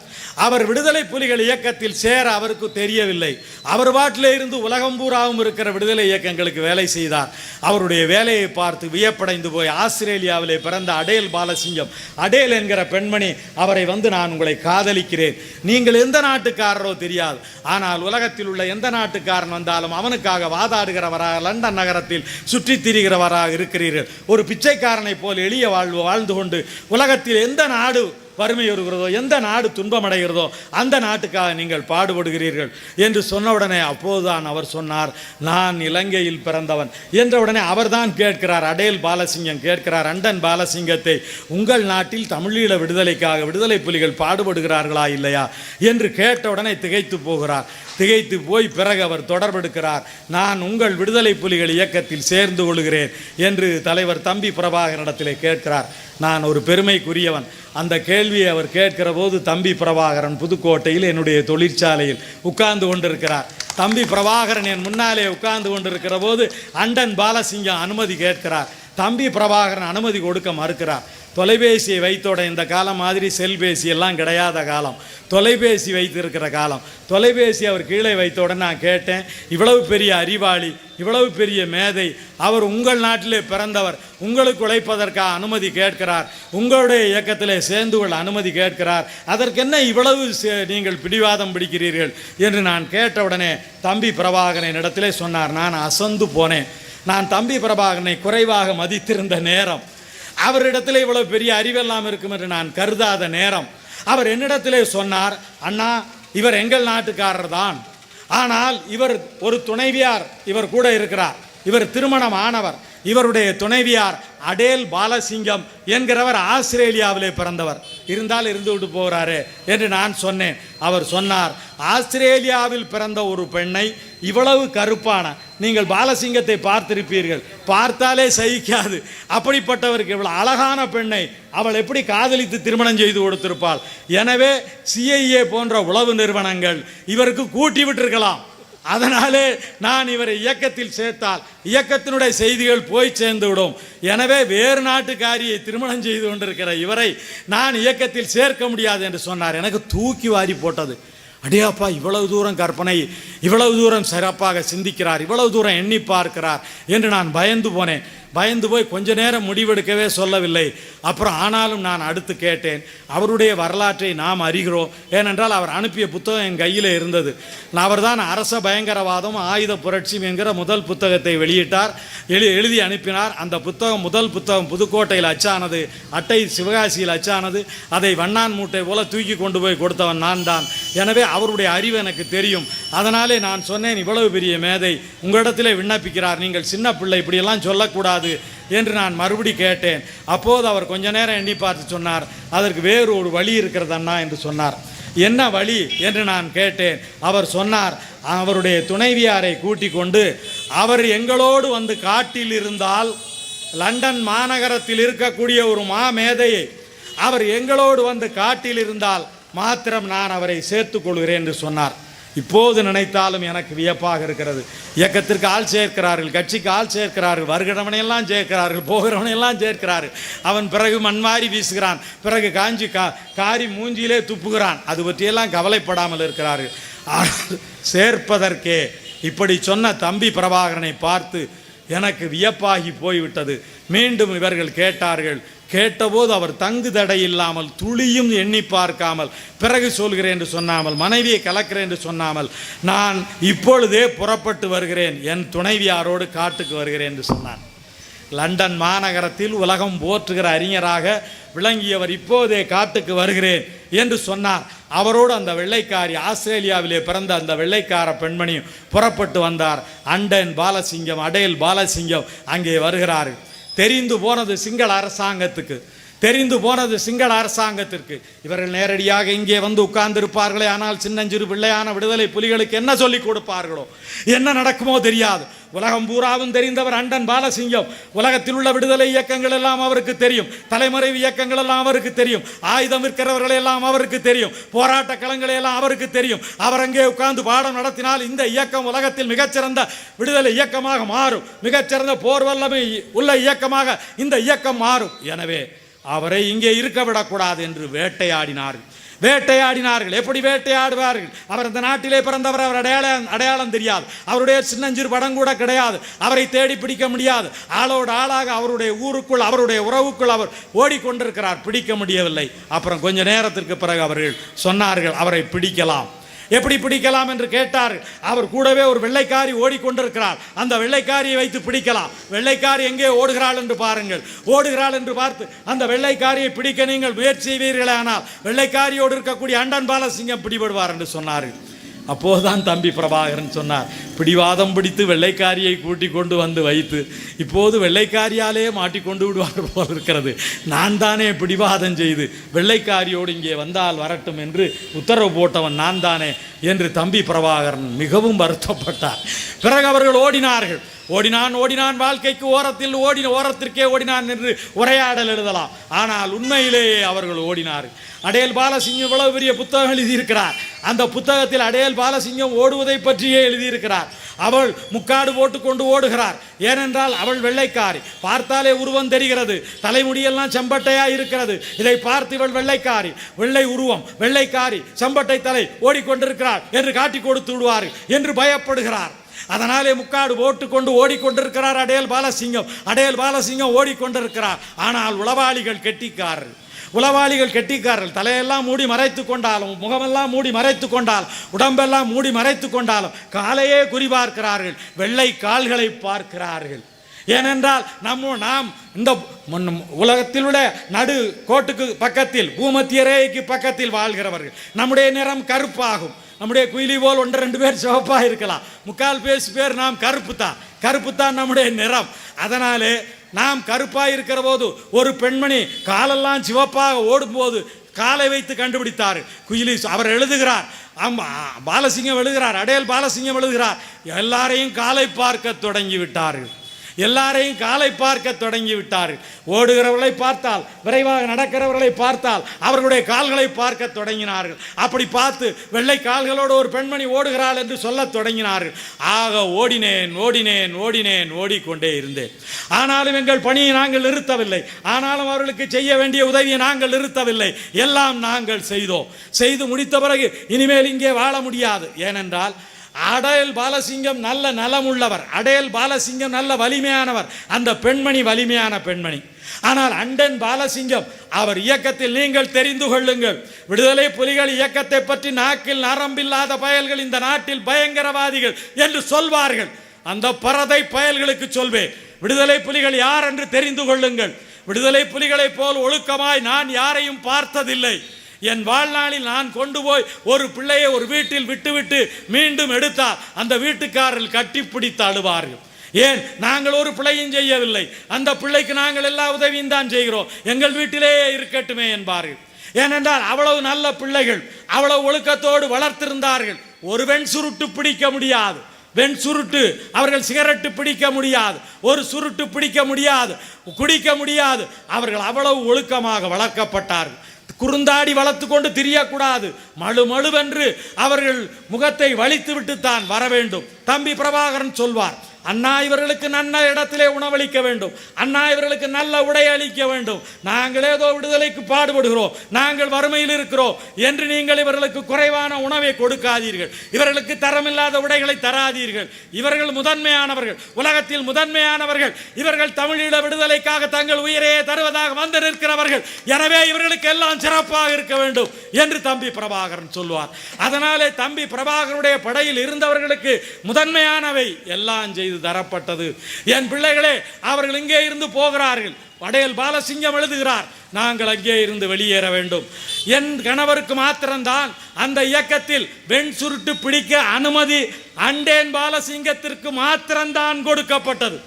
அவர் விடுதலை புலிகள் இயக்கத்தில் சேர அவருக்கு தெரியவில்லை. அவர் பாட்டிலே இருந்து உலகம் பூராவும் இருக்கிற விடுதலை இயக்கங்களுக்கு வேலை செய்தார். அவருடைய வேலையை பார்த்து வியப்படைந்து போய் ஆஸ்திரேலியாவிலே பிறந்த அடேல் பாலசிங்கம், அடேல் என்கிற பெண்மணி அவரை வந்து, நான் உங்களை காதலிக்கிறேன், நீங்கள் எந்த நாட்டுக்காரரோ தெரியாது, ஆனால் உலகத்தில் உள்ள எந்த நாட்டுக்காரன் வந்தாலும் அவனுக்காக வாதாடுகிறவராக லண்டன் நகரத்தில் சுற்றித் திரிகிறவராக இருக்கிறீர்கள். ஒரு பிச்சைக்காரனை போல் எளிய வாழ்ந்து கொண்டு உலகத்தில் எந்த நாடு வறுமை வருகிறதோ, எந்த நாடு துன்பமடைகிறதோ அந்த நாட்டுக்காக நீங்கள் பாடுபடுகிறீர்கள் என்று சொன்ன உடனே, அப்போதுதான் அவர் சொன்னார், நான் இலங்கையில் பிறந்தவன் என்ற உடனே அவர்தான் கேட்கிறார், அடேல் பாலசிங்கம் கேட்கிறார் அண்டன் பாலசிங்கத்தை, உங்கள் நாட்டில் தமிழீழ விடுதலைக்காக விடுதலை புலிகள் பாடுபடுகிறார்களா இல்லையா என்று கேட்ட உடனே திகைத்து போகிறார். திகைத்து போய் பிறகு அவர் தொடர்பெடுக்கிறார், நான் உங்கள் விடுதலை புலிகள் இயக்கத்தில் சேர்ந்து கொள்கிறேன் என்று தலைவர் தம்பி பிரபாகரனிடத்திலே கேட்கிறார். நான் ஒரு பெருமைக்குரியவன். அந்த கேள்வியை அவர் கேட்கிற போது தம்பி பிரபாகரன் புதுக்கோட்டையில் என்னுடைய தொழிற்சாலையில் உட்கார்ந்து கொண்டிருக்கிறார். தம்பி பிரபாகரன் என் முன்னாலே உட்கார்ந்து கொண்டிருக்கிற போது அண்டன் பாலசிங்கம் அனுமதி கேட்கிறார். தம்பி பிரபாகரன் அனுமதி கொடுக்க மறுக்கிறார். தொலைபேசியை வைத்தோட, இந்த காலம் மாதிரி செல்பேசி எல்லாம் கிடையாத காலம், தொலைபேசி வைத்திருக்கிற காலம். தொலைபேசி அவர் கீழே வைத்த உடனே நான் கேட்டேன், இவ்வளவு பெரிய அறிவாளி, இவ்வளவு பெரிய மேதை, அவர் உங்கள் நாட்டிலே பிறந்தவர், உங்களுக்கு உழைப்பதற்காக அனுமதி கேட்கிறார், உங்களுடைய இயக்கத்திலே சேர்ந்து கொள்ள அனுமதி கேட்கிறார், அதற்கென்ன இவ்வளவு நீங்கள் பிடிவாதம் பிடிக்கிறீர்கள் என்று நான் கேட்டவுடனே தம்பி பிரபாகரன் இடத்திலே சொன்னார். நான் அசந்து போனேன். நான் தம்பி பிரபாகரனை குறைவாக மதித்திருந்த நேரம், அவரிடத்திலே இவ்வளவு பெரிய அறிவெல்லாம் இருக்கும் என்று நான் கருதாத நேரம், அவர் என்னிடத்திலே சொன்னார், அண்ணா இவர் எங்கள் நாட்டுக்காரர் தான், ஆனால் இவர் ஒரு துணைவியார் இவர் கூட இருக்கிறார், இவர் திருமணம் ஆனவர், இவருடைய துணைவியார் அடேல் பாலசிங்கம் என்கிறவர் ஆஸ்திரேலியாவிலே பிறந்தவர், இருந்தால் இருந்து விட்டு போகிறாரு என்று நான் சொன்னேன். அவர் சொன்னார், ஆஸ்திரேலியாவில் பிறந்த ஒரு பெண்ணை இவ்வளவு கருப்பான, நீங்கள் பாலசிங்கத்தை பார்த்திருப்பீர்கள், பார்த்தாலே சகிக்காது, அப்படிப்பட்டவருக்கு இவ்வளவு அழகான பெண்ணை அவள் எப்படி காதலித்து திருமணம் செய்து கொடுத்திருப்பாள். எனவே சிஐஏ போன்ற உளவு நிறுவனங்கள் இவருக்கு கூட்டி விட்டிருக்கலாம். அதனாலே நான் இவரை இயக்கத்தில் சேர்த்தால் இயக்கத்தினுடைய செய்திகள் போய் சேர்ந்து விடும். எனவே வேறு நாட்டுக்காரியை திருமணம் செய்து கொண்டிருக்கிற இவரை நான் இயக்கத்தில் சேர்க்க முடியாது என்று சொன்னார். எனக்கு தூக்கி வாரி போட்டது. அடியாப்பா, இவ்வளவு தூரம் கற்பனை, இவ்வளவு தூரம் சிறப்பாக சிந்திக்கிறார், இவ்வளவு தூரம் எண்ணி பார்க்கிறார் என்று நான் பயந்து போனேன். பயந்து போய் கொஞ்ச நேரம் முடிவெடுக்கவே சொல்லவில்லை. அப்புறம் ஆனாலும் நான் அடுத்து கேட்டேன், அவருடைய வரலாற்றை நாம் அறிகிறோம், ஏனென்றால் அவர் அனுப்பிய புத்தகம் என் கையில் இருந்தது. அவர் தான் அரச பயங்கரவாதம் ஆயுத புரட்சி என்கிற முதல் புத்தகத்தை வெளியிட்டார், எழுதி அனுப்பினார். அந்த புத்தகம், முதல் புத்தகம் புதுக்கோட்டையில் அச்சானது, அட்டை சிவகாசியில் அச்சானது. அதை வண்ணான் மூட்டை போல தூக்கி கொண்டு போய் கொடுத்தவன் நான் தான். எனவே அவருடைய அறிவு எனக்கு தெரியும். அதனாலே நான் சொன்னேன், இவ்வளவு பெரிய மேதை உங்களிடத்திலே விண்ணப்பிக்கிறார், நீங்கள் சின்ன பிள்ளை, இப்படியெல்லாம் சொல்லக்கூடாது என்று நான் மறுபடி கேட்டேன். அப்போது அவர் கொஞ்ச நேரம் எண்ணி பார்த்து சொன்னார், அதற்கு வேறு ஒரு வழி இருக்கிறது அண்ணா என்று சொன்னார். என்ன வழி என்று நான் கேட்டேன். அவர் சொன்னார், அவருடைய துணைவியாரை கூட்டிக் கொண்டு அவர் எங்களோடு வந்து காட்டில் இருந்தால், லண்டன் மாநகரத்தில் இருக்கக்கூடிய ஒரு மாமேதையை அவர் எங்களோடு வந்து காட்டில் இருந்தால் மாத்திரம் நான் அவரை சேர்த்துக் கொள்கிறேன் என்று சொன்னார். இப்போது நினைத்தாலும் எனக்கு வியப்பாக இருக்கிறது. இயக்கத்திற்கு ஆள் சேர்க்கிறார்கள், கட்சிக்கு ஆள் சேர்க்கிறார்கள், வருகிறவனையெல்லாம் சேர்க்கிறார்கள், போகிறவனையெல்லாம் சேர்க்கிறார்கள். அவன் பிறகு மண்மாரி வீசுகிறான், பிறகு காஞ்சி காரி மூஞ்சியிலே துப்புகிறான். அது பற்றியெல்லாம் கவலைப்படாமல் இருக்கிறார்கள். ஆனால் சேர்ப்பதற்கே இப்படி சொன்ன தம்பி பிரபாகரனை பார்த்து எனக்கு வியப்பாகி போய்விட்டது. மீண்டும் இவர்கள் கேட்டார்கள். கேட்டபோது அவர் தங்கு தடை இல்லாமல், துளியும் எண்ணி பார்க்காமல், பிறகு சொல்கிறேன் என்று சொன்னாமல், மனைவியை கலக்கிறேன் என்று சொன்னாமல், நான் இப்பொழுதே புறப்பட்டு வருகிறேன், என் துணைவியாரோடு காட்டுக்கு வருகிறேன் என்று சொன்னான். லண்டன் மாநகரத்தில் உலகம் போற்றுகிற அறிஞராக விளங்கியவர் இப்போதே காட்டுக்கு வருகிறேன் என்று சொன்னார். அவரோடு அந்த வெள்ளைக்காரி, ஆஸ்திரேலியாவிலே பிறந்த அந்த வெள்ளைக்கார பெண்மணியும் புறப்பட்டு வந்தார். அண்டன் பாலசிங்கம், அடேல் பாலசிங்கம் அங்கே வருகிறார்கள். தெரிந்து போனது சிங்கள அரசாங்கத்திற்கு இவர்கள் நேரடியாக இங்கே வந்து உட்கார்ந்திருப்பார்களே, ஆனால் சின்னஞ்சிறு பிள்ளையான விடுதலை புலிகளுக்கு என்ன சொல்லிக் கொடுப்பார்களோ, என்ன நடக்குமோ தெரியாது. உலகம் பூராவும் தெரிந்தவர் அண்டன் பாலசிங்கம். உலகத்தில் உள்ள விடுதலை இயக்கங்கள் எல்லாம் அவருக்கு தெரியும், தலைமறைவு இயக்கங்கள் எல்லாம் அவருக்கு தெரியும், ஆயுதம் விற்கிறவர்கள் எல்லாம் அவருக்கு தெரியும், போராட்ட களங்களை எல்லாம் அவருக்கு தெரியும். அவர் அங்கே உட்கார்ந்து பாடம் நடத்தினால் இந்த இயக்கம் உலகத்தில் மிகச்சிறந்த விடுதலை இயக்கமாக மாறும், மிகச்சிறந்த போர் வல்லமை உள்ள இயக்கமாக இந்த இயக்கம் மாறும். எனவே அவரை இங்கே இருக்க விடக்கூடாது என்று வேட்டையாடினார்கள். எப்படி வேட்டையாடுவார்கள்? அவர் இந்த நாட்டிலே பிறந்தவர், அவர் அடையாளம் தெரியாது, அவருடைய சின்னஞ்சிறு படம் கூட கிடையாது, அவரை தேடி பிடிக்க முடியாது. ஆளோடு ஆளாக அவருடைய ஊருக்குள், அவருடைய உறவுக்குள் அவர் ஓடிக்கொண்டிருக்கிறார், பிடிக்க முடியவில்லை. அப்புறம் கொஞ்ச நேரத்திற்கு பிறகு அவர்கள் சொன்னார்கள், அவரை பிடிக்கலாம். எப்படி பிடிக்கலாம் என்று கேட்டார்கள். அவர் கூடவே ஒரு வெள்ளைக்காரி ஓடிக்கொண்டிருக்கிறார், அந்த வெள்ளைக்காரியை வைத்து பிடிக்கலாம். வெள்ளைக்காரி எங்கே ஓடுகிறாள் என்று பாருங்கள். ஓடுகிறாள் என்று பார்த்து அந்த வெள்ளைக்காரியை பிடிக்க நீங்கள் முயற்சி செய்வீர்களே, ஆனால் வெள்ளைக்காரியோடு இருக்கக்கூடிய அண்டன் பாலசிங்கம் பிடிபடுவார் என்று சொன்னார்கள். அப்போதுதான் தம்பி பிரபாகரன் சொன்னார், பிடிவாதம் பிடித்து வெள்ளைக்காரியை கூட்டி கொண்டு வந்து வைத்து இப்போது வெள்ளைக்காரியாலே மாட்டிக்கொண்டு விடுவார் போல் இருக்கிறது. நான் தானே பிடிவாதம் செய்து வெள்ளைக்காரியோடு இங்கே வந்தால் வரட்டும் என்று உத்தரவு போட்டவன் நான் தானே என்று தம்பி பிரபாகரன் மிகவும் வருத்தப்பட்டார். பிறகு அவர்கள் ஓடினார்கள். ஓடினான் வாழ்க்கைக்கு ஓரத்திற்கே ஓடினான் என்று உரையாடல் எழுதலாம். ஆனால் உண்மையிலேயே அவர்கள் ஓடினார்கள். அடேல் பாலசிங்கம் இவ்வளவு பெரிய புத்தகம் எழுதியிருக்கிறார். அந்த புத்தகத்தில் அடேல் பாலசிங்கம் ஓடுவதை பற்றியே எழுதியிருக்கிறார். அவள் முக்காடு போட்டு கொண்டு ஓடுகிறார். ஏனென்றால் அவள் வெள்ளைக்காரி, பார்த்தாலே உருவம் தெரிகிறது, தலைமுடியெல்லாம் செம்பட்டையா இருக்கிறது. இதை பார்த்து இவள் வெள்ளைக்காரி, வெள்ளை உருவம், வெள்ளைக்காரி, செம்பட்டை தலை, ஓடிக்கொண்டிருக்கிறார் என்று காட்டி கொடுத்து விடுவார்கள் என்று பயப்படுகிறார். அதனாலே முக்காடு போட்டு கொண்டு ஓடிக்கொண்டிருக்கிறார் அடையல் பாலசிங்கம். அடையல் பாலசிங்கம் ஓடிக்கொண்டிருக்கிறார். ஆனால் உளவாளிகள் கெட்டிக்காரர்கள் தலையெல்லாம் மூடி மறைத்து கொண்டாலும், முகமெல்லாம் மூடி மறைத்து கொண்டாலும், உடம்பெல்லாம் மூடி மறைத்து கொண்டாலும் காலையே குறிபார்க்கிறார்கள், வெள்ளை கால்களை பார்க்கிறார்கள். ஏனென்றால் நாம் இந்த உலகத்தில் உள்ள நடு கோட்டுக்கு பக்கத்தில், பூமத்திய ரேகைக்கு பக்கத்தில் வாழ்கிறவர்கள். நம்முடைய நிறம் கருப்பாகும். நம்முடைய குயிலி போல் 1-2 பேர் சிவப்பாக இருக்கலாம், 3/4 பேர் நாம் கருப்பு தான் நம்முடைய நிறம். அதனாலே நாம் கருப்பாக இருக்கிற போது ஒரு பெண்மணி காலெல்லாம் சிவப்பாக ஓடும்போது காலை வைத்து கண்டுபிடித்தார். குயிலி அவர் எழுதுகிறார், பாலசிங்கம் எழுதுகிறார், அடையல் பாலசிங்கம் எழுதுகிறார், எல்லாரையும் காலை பார்க்க தொடங்கி விட்டார்கள். ஓடுகிறவர்களை பார்த்தால், விரைவாக நடக்கிறவர்களை பார்த்தால் அவர்களுடைய கால்களை பார்க்க தொடங்கினார்கள். அப்படி பார்த்து வெள்ளை கால்களோடு ஒரு பெண்மணி ஓடுகிறாள் என்று சொல்ல தொடங்கினார்கள். ஆக ஓடிக்கொண்டே இருந்தேன். ஆனாலும் எங்கள் பணியை நாங்கள் நிறுத்தவில்லை. ஆனாலும் அவர்களுக்கு செய்ய வேண்டிய உதவியை நாங்கள் நிறுத்தவில்லை. எல்லாம் நாங்கள் செய்து முடித்த பிறகு இனிமேல் இங்கே வாழ முடியாது. ஏனென்றால் அடையல் பாலசிங்கம் நல்ல நலமுள்ளவர், அடையல் பாலசிங்கம் நல்ல வலிமையானவர், அந்த பெண்மணி வலிமையான பெண்மணி. ஆனால் அண்டன் பாலசிங்கம் அவர் இயக்கத்தில் நீங்கள் தெரிந்து கொள்ளுங்கள், விடுதலை புலிகள் இயக்கத்தை பற்றி நாக்கில் நரம்பில்லாத பயல்கள் இந்த நாட்டில் பயங்கரவாதிகள் என்று சொல்வார்கள். அந்த பரதை பயல்களுக்கு சொல்வேன், விடுதலை புலிகள் யார் என்று தெரிந்து கொள்ளுங்கள். விடுதலை புலிகளை போல் ஒழுக்கமாய் நான் யாரையும் பார்த்ததில்லை. என் வாழ்நாளில் நான் கொண்டு போய் ஒரு பிள்ளையை ஒரு வீட்டில் விட்டுவிட்டு மீண்டும் எடுத்தால் அந்த வீட்டுக்காரர்கள் கட்டிப்பிடித்து அழுவார்கள். ஏன், நாங்கள் ஒரு பிள்ளையும் செய்யவில்லை, அந்த பிள்ளைக்கு நாங்கள் எல்லா உதவியும் தான் செய்கிறோம், எங்கள் வீட்டிலேயே இருக்கட்டுமே என்பார்கள். ஏனென்றால் அவ்வளவு நல்ல பிள்ளைகள், அவ்வளவு ஒழுக்கத்தோடு வளர்த்திருந்தார்கள். ஒரு வெண் சுருட்டு பிடிக்க முடியாது, வெண் சுருட்டு, அவர்கள் சிகரெட்டு பிடிக்க முடியாது, ஒரு சுருட்டு பிடிக்க முடியாது, குடிக்க முடியாது. அவர்கள் அவ்வளவு ஒழுக்கமாக வளர்க்கப்பட்டார்கள். குறுந்தாடி வளர்த்து கொண்டு திரியக்கூடாது, மழுவென்று அவர்கள் முகத்தை வலித்து விட்டுத்தான் வர வேண்டும். தம்பி பிரபாகரன் சொல்வார், அண்ணா இவர்களுக்கு நல்ல இடத்திலே உணவளிக்க வேண்டும், அண்ணா இவர்களுக்கு நல்ல உடை அளிக்க வேண்டும். நாங்கள் ஏதோ விடுதலைக்கு பாடுபடுகிறோம், நாங்கள் வறுமையில் இருக்கிறோம் என்று நீங்கள் இவர்களுக்கு குறைவான உணவை கொடுக்காதீர்கள், இவர்களுக்கு தரமில்லாத உடைகளை தராதீர்கள். இவர்கள் முதன்மையானவர்கள், உலகத்தில் முதன்மையானவர்கள். இவர்கள் தமிழீழ விடுதலைக்காக தங்கள் உயிரையே தருவதாக வந்து நிற்கிறவர்கள். எனவே இவர்களுக்கு எல்லாம் சிறப்பாக இருக்க வேண்டும் என்று தம்பி பிரபாகரன் சொல்வார். அதனாலே தம்பி பிரபாகரனுடைய படையில் இருந்தவர்களுக்கு முதன்மையானவை எல்லாம் செய்து தரப்பட்டது. என் பிள்ளைகளே, அவர்கள் இங்கே இருந்து போகிறார்கள். அடையல் பாலசிங்கம் எழுதுகிறார், நாங்கள் அங்கே இருந்து வெளியேற வேண்டும். என் கணவருக்கு மாத்திரம்தான் அந்த இயக்கத்தில் வெண் சுருட்டு பிடிக்க அனுமதி அண்டேன் பாலசிங்கத்திற்கு மாத்திரம்தான் கொடுக்கப்பட்டது.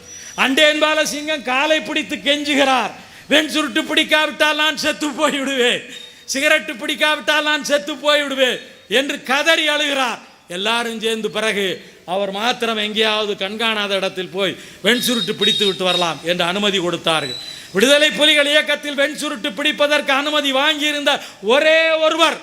அண்டேன் பாலசிங்கம் காலை பிடித்து கெஞ்சுகிறார், வெண் சுருட்டு பிடிக்காவிட்டால் நான் செத்து போய்விடுவேன், சிகரெட்டு பிடிக்காவிட்டால் நான் செத்து போய்விடுவேன் என்று கதறி அழுகிறார். எல்லாரும் சேர்ந்து பிறகு அவர் மாத்திரம் எங்கேயாவது கண்காணாத இடத்தில் போய் வெண் சுருட்டு பிடித்து விட்டு வரலாம் என்று அனுமதி கொடுத்தார்கள். விடுதலை புலிகள் இயக்கத்தில் வெண் சுருட்டு பிடிப்பதற்கு அனுமதி வாங்கியிருந்த ஒரே ஒருவர்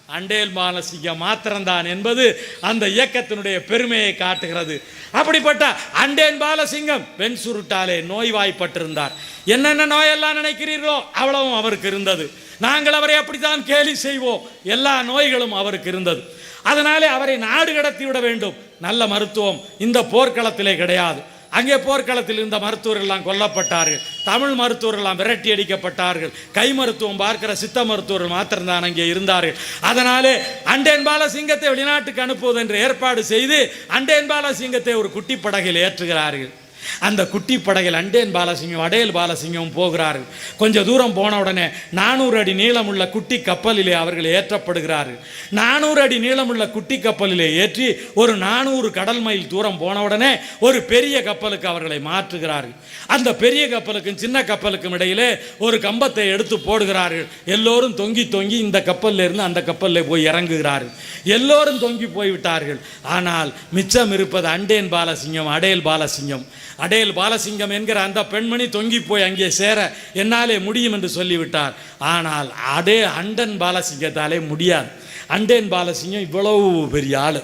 அண்டேல் பாலசிங்கம் மாத்திரம்தான் என்பது அந்த இயக்கத்தினுடைய பெருமையை காட்டுகிறது. அப்படிப்பட்ட அண்டேன் பாலசிங்கம் வெண் சுருட்டாலே நோய்வாய்ப்பட்டிருந்தார். என்னென்ன நோயெல்லாம் நினைக்கிறீர்களோ அவ்வளவும் அவருக்கு இருந்தது. நாங்கள் அவரை அப்படித்தான் கேலி செய்வோம். எல்லா நோய்களும் அவருக்கு இருந்தது. அதனாலே அவரை நாடு கடத்தி விட வேண்டும். நல்ல மருத்துவம் இந்த போர்க்களத்திலே கிடையாது. அங்கே போர்க்களத்தில் இருந்த மருத்துவர்கள் எல்லாம் கொல்லப்பட்டார்கள், தமிழ் மருத்துவர்கள் எல்லாம் விரட்டி அடிக்கப்பட்டார்கள். கை மருத்துவம் பார்க்கிற சித்த மருத்துவர்கள் மாத்திரம்தான் அங்கே இருந்தார்கள். அதனாலே அண்டேன் பாலசிங்கத்தை வெளிநாட்டுக்கு அனுப்புவது என்று ஏற்பாடு செய்து அண்டேன் பாலசிங்கத்தை ஒரு குட்டி படகில் ஏற்றுகிறார்கள். அந்த குட்டி படகில் அண்டேன் பாலசிங்கம் அடையல் பாலசிங்கம் போகிறார்கள். கொஞ்சம் தூரம் போன உடனே 400 அடி நீளமுள்ள குட்டி கப்பலிலே அவர்கள் ஏற்றப்படுகிறார்கள். 400 அடி நீளமுள்ள குட்டி கப்பலிலே ஏற்றி ஒரு 400 கடல் மைல் தூரம் போன உடனே ஒரு பெரிய கப்பலுக்கு அவர்களை மாற்றுகிறார்கள். அந்த பெரிய கப்பலுக்கும் சின்ன கப்பலுக்கும் இடையிலே ஒரு கம்பத்தை எடுத்து போடுகிறார்கள். எல்லோரும் தொங்கி தொங்கி இந்த கப்பலில் இருந்து அந்த கப்பலில் போய் இறங்குகிறார்கள். எல்லோரும் தொங்கி போய்விட்டார்கள். ஆனால் மிச்சம் இருப்பது அண்டேன் பாலசிங்கம் அடையல் பாலசிங்கம். அடையல் பாலசிங்கம் என்கிற அந்த பெண்மணி தொங்கி போய் அங்கே சேர என்னாலே முடியும் என்று சொல்லிவிட்டார். ஆனால் அண்டன் பாலசிங்கத்தாலே முடியாது. அண்டேன் பாலசிங்கம் இவ்வளவு பெரிய ஆள்.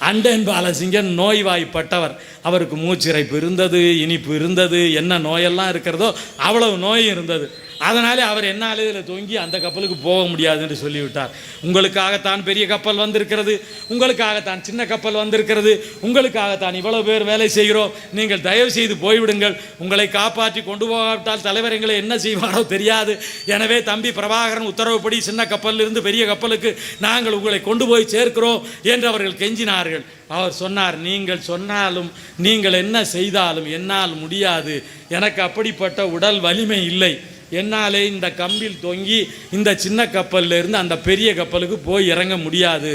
அண்டேன் பாலசிங்கன் நோய்வாய்ப்பட்டவர். அவருக்கு மூச்சிறைப்பு இருந்தது, இனிப்பு இருந்தது, என்ன நோயெல்லாம் இருக்கிறதோ அவ்வளவு நோய் இருந்தது. அதனாலே அவர் என்னாலே இதில் தொங்கி அந்த கப்பலுக்கு போக முடியாது என்று சொல்லிவிட்டார். உங்களுக்காகத்தான் பெரிய கப்பல் வந்திருக்கிறது, உங்களுக்காகத்தான் சின்ன கப்பல் வந்திருக்கிறது, உங்களுக்காகத்தான் இவ்வளவு பேர் வேலை செய்கிறோம், நீங்கள் தயவு செய்து போய்விடுங்கள். உங்களை காப்பாற்றி கொண்டு போகாவிட்டால் தலைவர் எங்களை என்ன செய்வாரோ தெரியாது. எனவே தம்பி பிரபாகரன் உத்தரவுப்படி சின்ன கப்பலிலிருந்து பெரிய கப்பலுக்கு நாங்கள் உங்களை கொண்டு போய் சேர்க்கிறோம் என்று அவர்கள் கெஞ்சினார்கள். அவர் சொன்னார், நீங்கள் சொன்னாலும் நீங்கள் என்ன செய்தாலும் என்னால் முடியாது, எனக்கு அப்படிப்பட்ட உடல் வலிமை இல்லை, என்னாலே இந்த கம்பில் தொங்கி இந்த சின்ன கப்பலில் இருந்து அந்த பெரிய கப்பலுக்கு போய் இறங்க முடியாது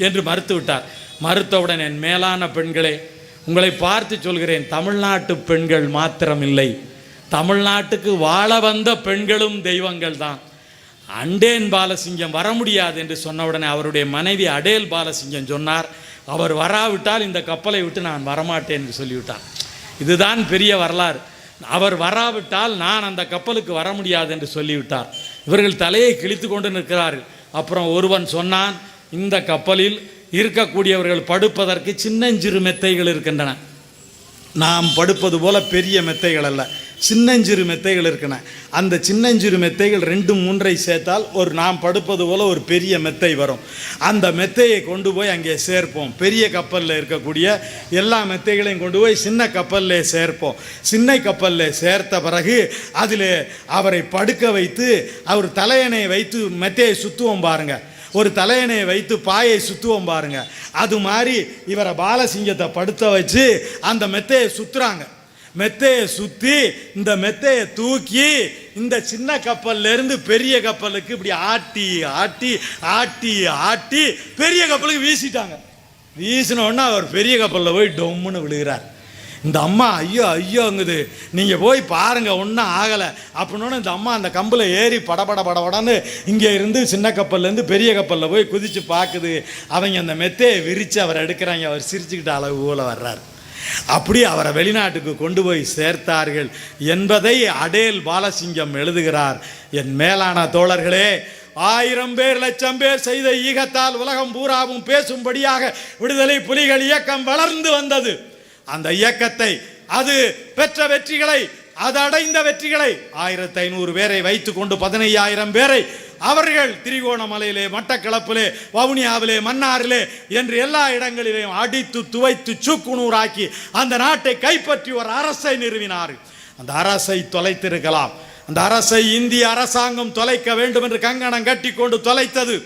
என்று மறுத்து விட்டார். மறுத்தவுடன், என் மேலான பெண்களே, உங்களை பார்த்து சொல்கிறேன், தமிழ்நாட்டு பெண்கள் மாத்திரமில்லை, தமிழ்நாட்டுக்கு வாழ வந்த பெண்களும் தெய்வங்கள் தான். அண்டேன் பாலசிங்கம் வர முடியாது என்று சொன்னவுடனே அவருடைய மனைவி அடேல் பாலசிங்கம் சொன்னார், அவர் வராவிட்டால் இந்த கப்பலை விட்டு நான் வரமாட்டேன் என்று சொல்லிவிட்டார். இதுதான் பெரிய வரலாறு. அவர் வராவிட்டால் நான் அந்த கப்பலுக்கு வர முடியாது என்று சொல்லிவிட்டார். இவர்கள் தலையை கிழித்து கொண்டு நிற்கிறார்கள். அப்புறம் ஒருவன் சொன்னான், இந்த கப்பலில் இருக்கக்கூடியவர்கள் படுப்பதற்கு சின்னஞ்சிறு மெத்தைகள் இருக்கின்றன, நாம் படுப்பது போல பெரிய மெத்தைகள் அல்ல, சின்னஞ்சிறு மெத்தைகள் இருக்கின்றன. அந்த சின்னஞ்சிறு மெத்தைகள் 2-3 சேர்த்தால் ஒரு நாம் படுப்பது போல ஒரு பெரிய மெத்தை வரும். அந்த மெத்தையை கொண்டு போய் அங்கே சேர்ப்போம். பெரிய கப்பலில் இருக்கக்கூடிய எல்லா மெத்தைகளையும் கொண்டு போய் சின்ன கப்பலில் சேர்ப்போம். சின்ன கப்பலில் சேர்த்த பிறகு அதில் அவரை படுக்க வைத்து அவர் தலையணையை வைத்து மெத்தையை சுற்றுவோம் பாருங்க, ஒரு தலையணையை வைத்து பாயை சுற்றுவோம் பாருங்க, அது மாதிரி இவரை பாலசிங்கத்தை படுத்த வச்சு அந்த மெத்தையை சுற்றுறாங்க. மெத்தையை சுற்றி இந்த மெத்தையை தூக்கி இந்த சின்ன கப்பல்ல இருந்து பெரிய கப்பலுக்கு இப்படி ஆட்டி ஆட்டி ஆட்டி ஆட்டி பெரிய கப்பலுக்கு வீசிட்டாங்க. வீசினோன்னா அவர் பெரிய கப்பலில் போய் டொம்முன்னு விழுகிறார். இந்த அம்மா ஐயோ ஐயோங்குது, நீங்கள் போய் பாருங்கள் ஒன்றும் ஆகலை அப்படின்னோன்னு இந்த அம்மா அந்த கம்பில் ஏறி படபடன்னு இங்கே இருந்து சின்ன கப்பல்லேருந்து பெரிய கப்பலில் போய் குதித்து பார்க்குது. அவங்க அந்த மெத்தையை விரித்து அவர் எடுக்கிறாங்க. அவர் சிரிச்சுக்கிட்ட அளவு போல் வர்றார். அப்படி அவரை வெளிநாட்டுக்கு கொண்டு போய் சேர்த்தார்கள் என்பதை அடேல் பாலசிங்கம் எழுதுகிறார். என் மேலான தோழர்களே, 1000 பேர் 1,00,000 பேர் செய்த ஈகத்தால் உலகம் பூராவும் பேசும்படியாக விடுதலை புலிகள் இயக்கம் வளர்ந்து வந்தது. அந்த இயக்கத்தை, அது பெற்ற வெற்றிகளை, அது அடைந்த வெற்றிகளை, 1500 பேரை வைத்துக் கொண்டு 15,000 பேரை அவர்கள் திரிகோணமலையிலே, மட்டக்களப்பிலே, வவுனியாவிலே, மன்னாரிலே என்று எல்லா இடங்களிலேயும் அடித்து துவைத்து சுக்குநூறாக்கி அந்த நாட்டை கைப்பற்றி ஒரு அரசை நிறுவினார். அந்த அரசை தொலைத்திருக்கலாம். அந்த அரசை இந்திய அரசாங்கம் தொலைக்க வேண்டும் என்று கங்கணம் கட்டி கொண்டு தொலைத்தது.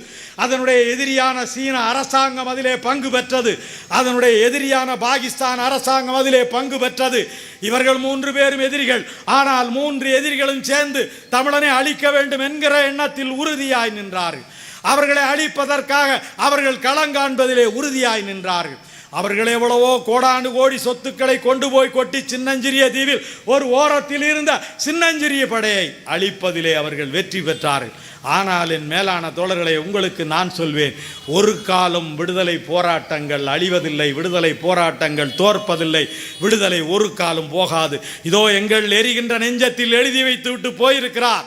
அதனுடைய எதிரியான சீன அரசாங்கம் அதிலே பங்கு பெற்றது. அதனுடைய எதிரியான பாகிஸ்தான் அரசாங்கம் அதிலே பங்கு பெற்றது. இவர்கள் 3 பேரும் எதிரிகள். ஆனால் 3 எதிரிகளும் சேர்ந்து தமிழனை அழிக்க வேண்டும் என்கிற எண்ணத்தில் உறுதியாய் நின்றார்கள். அவர்களை அழிப்பதற்காக அவர்கள் களங்காண்பதிலே உறுதியாய் நின்றார்கள். அவர்கள் எவ்வளவோ கோடானு கோடி சொத்துக்களை கொண்டு போய் கொட்டி சின்னஞ்சிறிய தீவில் ஒரு ஓரத்தில் இருந்த சின்னஞ்சிறிய படையை அழிப்பதிலே அவர்கள் வெற்றி பெற்றார்கள். ஆனால் என் மேலான தோழர்களை, உங்களுக்கு நான் சொல்வேன், ஒரு காலம் விடுதலை போராட்டங்கள் அழிவதில்லை, விடுதலை போராட்டங்கள் தோற்பதில்லை, விடுதலை ஒரு காலம் போகாது. இதோ எங்கள் எரிகின்ற நெஞ்சத்தில் எழுதி வைத்து விட்டு போயிருக்கிறார்.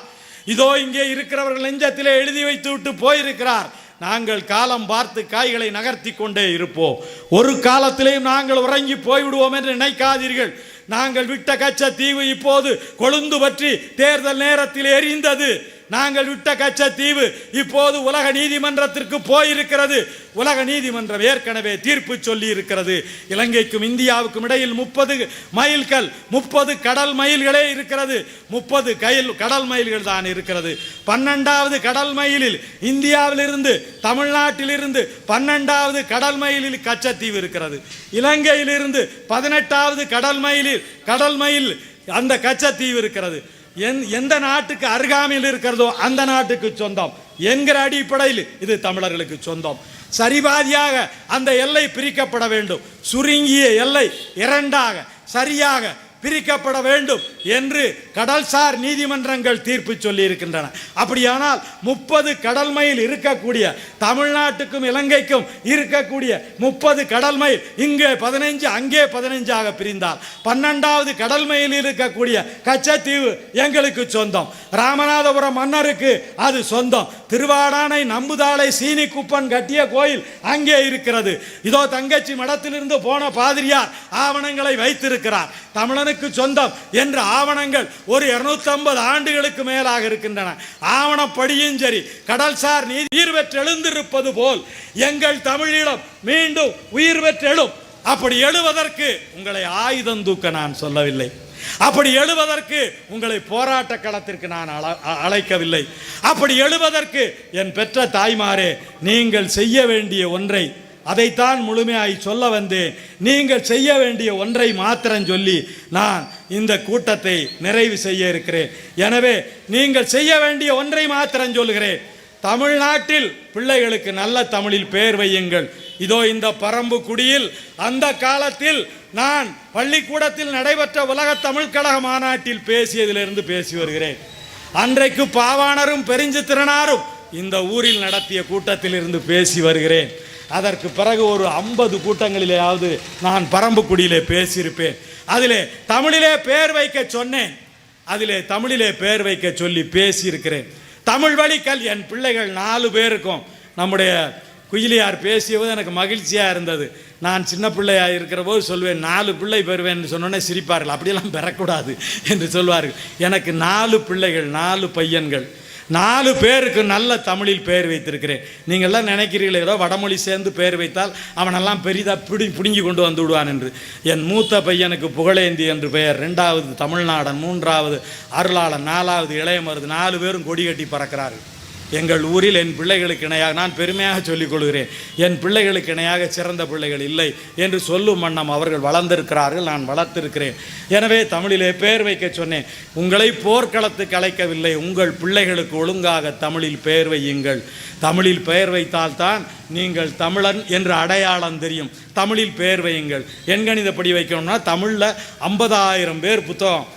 இதோ இங்கே இருக்கிறவர்கள் நெஞ்சத்திலே எழுதி வைத்து விட்டு போயிருக்கிறார். நாங்கள் காலம் பார்த்து காய்களை நகர்த்தி கொண்டே இருப்போம். ஒரு காலத்திலேயும் நாங்கள் உறங்கி போய்விடுவோம் என்று நினைக்காதீர்கள். நாங்கள் விட்ட கச்சத்தீவு இப்போது கொழுந்து பற்றி தேர்தல் நேரத்தில் எரிந்தது. நாங்கள் விட்ட கச்சத்தீவு இப்போது உலக நீதிமன்றத்திற்கு போயிருக்கிறது. உலக நீதிமன்றம் ஏற்கனவே தீர்ப்பு சொல்லி இருக்கிறது. இலங்கைக்கும் இந்தியாவுக்கும் இடையில் 30 மைல்கள், 30 கடல் மைல்களே இருக்கிறது. 30 கடல் மைல்கள் தான் இருக்கிறது. 12வது கடல் மைலில் இந்தியாவிலிருந்து, தமிழ்நாட்டிலிருந்து 12வது கடல் மைலில் கச்சத்தீவு இருக்கிறது. இலங்கையிலிருந்து 18வது கடல் மைல் அந்த கச்சத்தீவு இருக்கிறது. எந்த நாட்டுக்கு அருகாமையில் இருக்கிறதோ அந்த நாட்டுக்கு சொந்தம் என்கிற அடிப்படையில் இது தமிழர்களுக்கு சொந்தம். சரிபாதியாக அந்த எல்லை பிரிக்கப்பட வேண்டும். சுருங்கிய எல்லை 2ஆக சரியாக பிரிக்கப்பட வேண்டும் என்று கடல்சார் நீதிமன்றங்கள் தீர்ப்பு சொல்லி இருக்கின்றன. அப்படியானால் 30 கடல் மைல் இருக்கக்கூடிய தமிழ்நாட்டுக்கும் இலங்கைக்கும் இருக்கக்கூடிய 30 கடல் மைல் இங்கே 15 அங்கே 15ஆக பிரிந்தால் 12வது கடல் மைல் இருக்கக்கூடிய கச்சத்தீவு எங்களுக்கு சொந்தம். ராமநாதபுரம் மன்னருக்கு அது சொந்தம். திருவாடானை நம்புதாளை சீனி குப்பன் கட்டிய கோயில் அங்கே இருக்கிறது. இதோ தங்கச்சி மடத்திலிருந்து போன பாதிரியார் ஆவணங்களை வைத்திருக்கிறார். தமிழனுக்கு சொந்தம் என்ற ஆவணங்கள் ஒரு 250 ஆண்டுகளுக்கு மேலாக இருக்கின்றன. ஆவணப்படியும் சரி, கடல்சார் நீதி உயிர் பெற்றெழுந்திருப்பது போல் எங்கள் தமிழீழம் மீண்டும் உயிர் பெற்றெழும். அப்படி எழுவதற்கு உங்களை ஆயுதம் தூக்க நான் சொல்லவில்லை. அப்படி எழுவதற்கு உங்களை போராட்ட களத்திற்கு நான் அழைக்கவில்லை. அப்படி எழுவதற்கு என் பெற்ற தாய்மாரே, நீங்கள் செய்ய வேண்டிய ஒன்றை, அதைத்தான் முழுமையாய் சொல்ல வந்தேன். நீங்கள் செய்ய வேண்டிய ஒன்றை மாத்திரம் சொல்லி நான் இந்த கூட்டத்தை நிறைவு செய்ய இருக்கிறேன். எனவே நீங்கள் செய்ய வேண்டிய ஒன்றை மாத்திரம் சொல்லுகிறேன். தமிழ்நாட்டில் பிள்ளைகளுக்கு நல்ல தமிழில் பெயர் வையுங்கள். இதோ இந்த பரம்புக்குடியில் அந்த காலத்தில் நான் பள்ளிக்கூடத்தில் நடைபெற்ற உலக தமிழ் கழக மாநாட்டில் பேசியதிலிருந்து பேசி வருகிறேன். அன்றைக்கு பாவாணரும் பெருஞ்சித்திரனாரும் இந்த ஊரில் நடத்திய கூட்டத்தில் இருந்து பேசி வருகிறேன். அதற்கு பிறகு ஒரு 50 கூட்டங்களிலேயாவது நான் பரம்புக்குடியிலே பேசியிருப்பேன். அதிலே தமிழிலே பெயர் வைக்க சொன்னேன். அதிலே தமிழிலே பெயர் வைக்க சொல்லி பேசியிருக்கிறேன். தமிழ் வழிக்கல் என் பிள்ளைகள் 4 பேருக்கும் நம்முடைய குயிலியார் பேசியபோது எனக்கு மகிழ்ச்சியாக இருந்தது. நான் சின்ன பிள்ளையாக இருக்கிற போது சொல்வேன், 4 பிள்ளை பெறுவேன் சொன்னோன்னே சிரிப்பார்கள். அப்படியெல்லாம் பெறக்கூடாது என்று சொல்வார்கள். எனக்கு 4 பிள்ளைகள், 4 பையன்கள், 4 பேருக்கு நல்ல தமிழில் பெயர் வைத்திருக்கிறேன். நீங்கள்லாம் நினைக்கிறீங்களே ஏதோ வடமொழி சேர்ந்து பெயர் வைத்தால் அவனெல்லாம் பெரிதாக பிடுங்கி கொண்டு வந்து விடுவான் என்று. என் மூத்த பையனுக்கு புகழேந்தி என்று பெயர், 2வது தமிழ்நாடன், 3வது அருளாளன், 4வது இளையமருது. 4 பேரும் கொடி கட்டி பறக்கிறார்கள். எங்கள் ஊரில் என் பிள்ளைகளுக்கு இணையாக, நான் பெருமையாக சொல்லிக் கொள்கிறேன், என் பிள்ளைகளுக்கு இணையாக சிறந்த பிள்ளைகள் இல்லை என்று சொல்லும் வண்ணம் அவர்கள் வளர்ந்திருக்கிறார்கள், நான் வளர்த்திருக்கிறேன். எனவே தமிழிலே பெயர் வைக்க சொன்னேன். உங்களை போர்க்களத்துக்கு அழைக்கவில்லை. உங்கள் பிள்ளைகளுக்கு ஒழுங்காக தமிழில் பெயர் வையுங்கள். தமிழில் பெயர் வைத்தால்தான் நீங்கள் தமிழன் என்ற அடையாளம் தெரியும். தமிழில் பெயர் வையுங்கள். எண்கணிதப்படி வைக்கணும்னா தமிழில் 50,000 பேர் புத்தகம்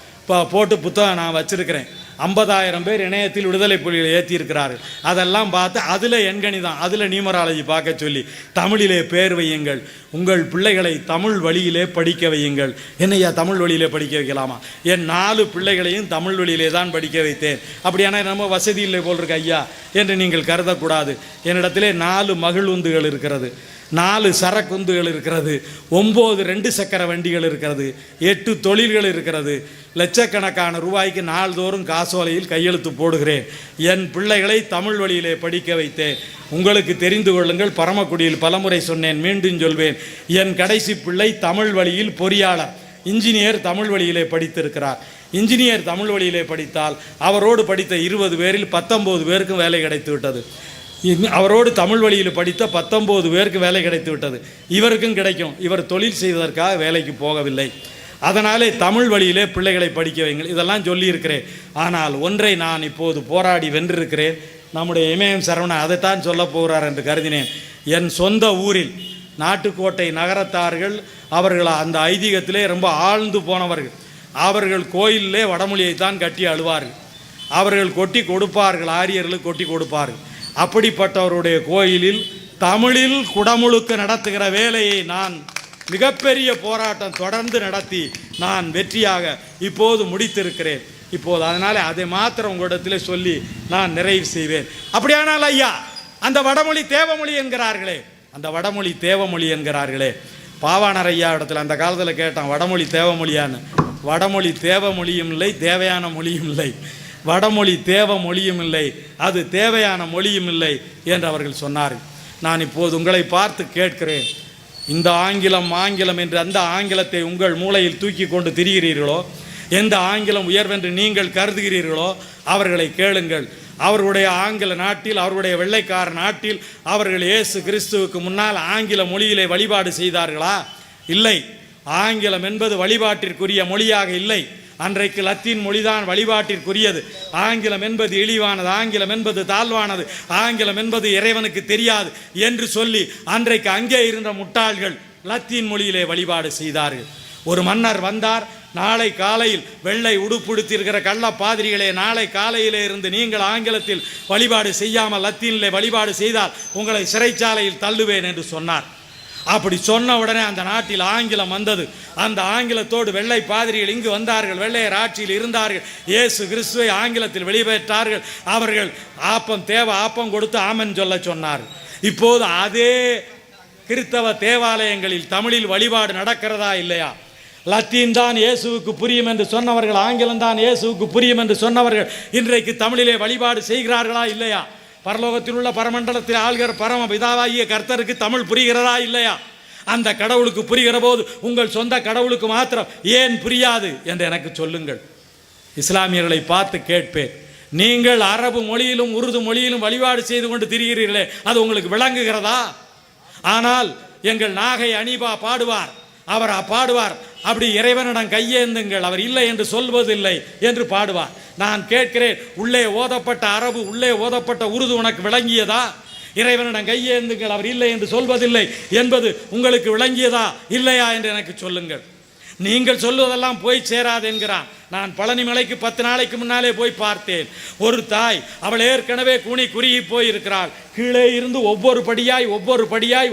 போட்டு புத்தகம் நான் வச்சுருக்கிறேன். 50,000 பேர் இணையத்தில் விடுதலை புலிகளை ஏற்றியிருக்கிறார்கள். அதெல்லாம் பார்த்து அதில் எண்கணிதம், அதில் நியூமராலஜி பார்க்க சொல்லி தமிழிலே பெயர் வையுங்கள். உங்கள் பிள்ளைகளை தமிழ் வழியிலே படிக்க வையுங்கள். என்னையா தமிழ் வழியிலே படிக்க வைக்கலாமா? என் 4 பிள்ளைகளையும் தமிழ் வழியிலே தான் படிக்க வைத்தேன். அப்படியான நம்ம வசதி இல்லை போல் இருக்கு ஐயா என்று நீங்கள் கருதக்கூடாது. என்னிடத்திலே 4 மகிழுந்துகள் இருக்கிறது, 4 சரக்குந்துகள் இருக்கிறது, 9 2 சக்கர வண்டிகள் இருக்கிறது, 8 தொழில்கள் இருக்கிறது. லட்சக்கணக்கான ரூபாய்க்கு நாள்தோறும் காசோலையில் கையெழுத்து போடுகிறேன். என் பிள்ளைகளை தமிழ் வழியிலே படிக்க வைத்தேன். உங்களுக்கு தெரிந்து கொள்ளுங்கள், பரமக்குடியில் பலமுறை சொன்னேன், மீண்டும் சொல்வேன். என் கடைசி பிள்ளை தமிழ் வழியில் பொறியாளர், இன்ஜினியர் தமிழ் வழியிலே படித்திருக்கிறார். இன்ஜினியர் தமிழ் வழியிலே படித்தால் அவரோடு படித்த 20 பேரில் 19 பேருக்கும் வேலை கிடைத்து விட்டது. அவரோடு தமிழ் வழியில் படித்த 19 பேருக்கு வேலை கிடைத்து விட்டது. இவருக்கும் கிடைக்கும். இவர் தொழில் செய்வதற்காக வேலைக்கு போகவில்லை. அதனாலே தமிழ் வழியிலே பிள்ளைகளை படிக்க வைங்கள். இதெல்லாம் சொல்லியிருக்கிறேன். ஆனால் ஒன்றை நான் இப்போது போராடி வென்றிருக்கிறேன். நம்முடைய இமயம் சரவணன் அதைத்தான் சொல்ல போகிறார் என்று கருதினேன். என் சொந்த ஊரில் நாட்டுக்கோட்டை நகரத்தார்கள், அவர்கள் அந்த ஐதீகத்திலே ரொம்ப ஆழ்ந்து போனவர்கள். அவர்கள் கோயிலே வடமொழியைத்தான் கட்டி அழுவார்கள். அவர்கள் கொட்டி கொடுப்பார்கள், ஆரியர்களுக்கு கொட்டி கொடுப்பார்கள். அப்படிப்பட்டவருடைய கோயிலில் தமிழில் குடமுழுக்க நடத்துகிற வேலையை நான் மிகப்பெரிய போராட்டம் தொடர்ந்து நடத்தி நான் வெற்றியாக இப்போது முடித்திருக்கிறேன். இப்போது அதனால் அதை மாத்திரம் உங்களிடத்தில் சொல்லி நான் நிறைவு செய்வேன். அப்படியானால் ஐயா, அந்த வடமொழி தேவமொழி என்கிறார்களே, அந்த வடமொழி தேவமொழி என்கிறார்களே, பாவாணர் ஐயா இடத்துல அந்த காலத்தில் கேட்டான், வடமொழி தேவமொழியான்னு. வடமொழி தேவமொழியும் இல்லை, தேவையான மொழியும் இல்லை. வடமொழி தேவ மொழியும் இல்லை, அது தேவையான மொழியும் இல்லை என்று அவர்கள் சொன்னார்கள். நான் இப்போது உங்களை பார்த்து கேட்கிறேன், இந்த ஆங்கிலம் ஆங்கிலம் என்று அந்த ஆங்கிலத்தை உங்கள் மூளையில் தூக்கி கொண்டு திரிகிறீர்களோ, எந்த ஆங்கிலம் உயர்வென்று நீங்கள் கருதுகிறீர்களோ அவர்களை கேளுங்கள். அவர்களுடைய ஆங்கில நாட்டில், அவருடைய வெள்ளைக்கார நாட்டில் அவர்கள் இயேசு கிறிஸ்துவுக்கு முன்னால் ஆங்கில மொழியிலே வழிபாடு செய்தார்களா? இல்லை. ஆங்கிலம் என்பது வழிபாட்டிற்குரிய மொழியாக இல்லை. அன்றைக்கு லத்தீன் மொழிதான் வழிபாட்டிற்குரியது. ஆங்கிலம் என்பது இழிவானது, ஆங்கிலம் என்பது தாழ்வானது, ஆங்கிலம் என்பது இறைவனுக்கு தெரியாது என்று சொல்லி அன்றைக்கு அங்கே இருந்த முட்டாள்கள் லத்தீன் மொழியிலே வழிபாடு செய்தார்கள். ஒரு மன்னர் வந்தார், நாளை காலையில் வெள்ளை உடுப்புடுத்திருக்கிற கள்ள பாதிரிகளே, நாளை காலையிலே இருந்து நீங்கள் ஆங்கிலத்தில் வழிபாடு செய்யாமல் லத்தீனிலே வழிபாடு செய்தால் உங்களை சிறைச்சாலையில் தள்ளுவேன் என்று சொன்னார். அப்படி சொன்ன உடனே அந்த நாட்டில் ஆங்கிலம் வந்தது. அந்த ஆங்கிலத்தோடு வெள்ளை பாதிரிகள் இங்கு வந்தார்கள், வெள்ளையர் ஆட்சியில் இருந்தார்கள். இயேசு கிறிஸ்துவை ஆங்கிலத்தில் வெளிப்பேற்றார்கள். அவர்கள் ஆப்பம் ஆப்பம் கொடுத்து ஆமன் சொல்ல சொன்னார்கள். இப்போது அதே கிறிஸ்தவ தேவாலயங்களில் தமிழில் வழிபாடு நடக்கிறதா இல்லையா? லத்தீன் தான் இயேசுவுக்கு புரியும் என்று சொன்னவர்கள், ஆங்கிலம் தான் இயேசுவுக்கு புரியும் என்று சொன்னவர்கள் இன்றைக்கு தமிழிலே வழிபாடு செய்கிறார்களா இல்லையா? பரலோகத்தில் உள்ள பரமண்டலத்தில் ஆள்கிற பரம பிதாவாகிய கர்த்தருக்கு தமிழ் புரிகிறதா இல்லையா? அந்த கடவுளுக்கு புரிகிற போது உங்கள் சொந்த கடவுளுக்கு மாத்திரம் ஏன் புரியாது என்று எனக்கு சொல்லுங்கள். இஸ்லாமியர்களை பார்த்து கேட்பேன், நீங்கள் அரபு மொழியிலும் உருது மொழியிலும் வழிபாடு செய்து கொண்டு திரிகிறீர்களே, அது உங்களுக்கு விளங்குகிறதா? ஆனால் எங்கள் நாகை அனீபா பாடுவார், அவர் பாடுவார், அப்படி இறைவனிடம் கையேந்துங்கள், அவர் இல்லை என்று சொல்வதில்லை என்று பாடுவார். நான் கேட்கிறேன், உள்ளே ஓதப்பட்ட அரபு, உள்ளே ஓதப்பட்ட உருது உனக்கு விளங்கியதா? இறைவனிடம் கையேந்துங்கள், அவர் இல்லை என்று சொல்வதில்லை என்பது உங்களுக்கு விளங்கியதா இல்லையா என்று எனக்கு சொல்லுங்கள். நீங்கள் சொல்லுவதெல்லாம் போய் சேராது என்கிறான். நான் பழனி மலைக்கு 10 நாளைக்கு முன்னாலே போய் பார்த்தேன். ஒரு தாய், அவள் ஏற்கனவே கூனி குறுகி போய் இருக்கிறாள். கீழே இருந்து ஒவ்வொரு படியாய்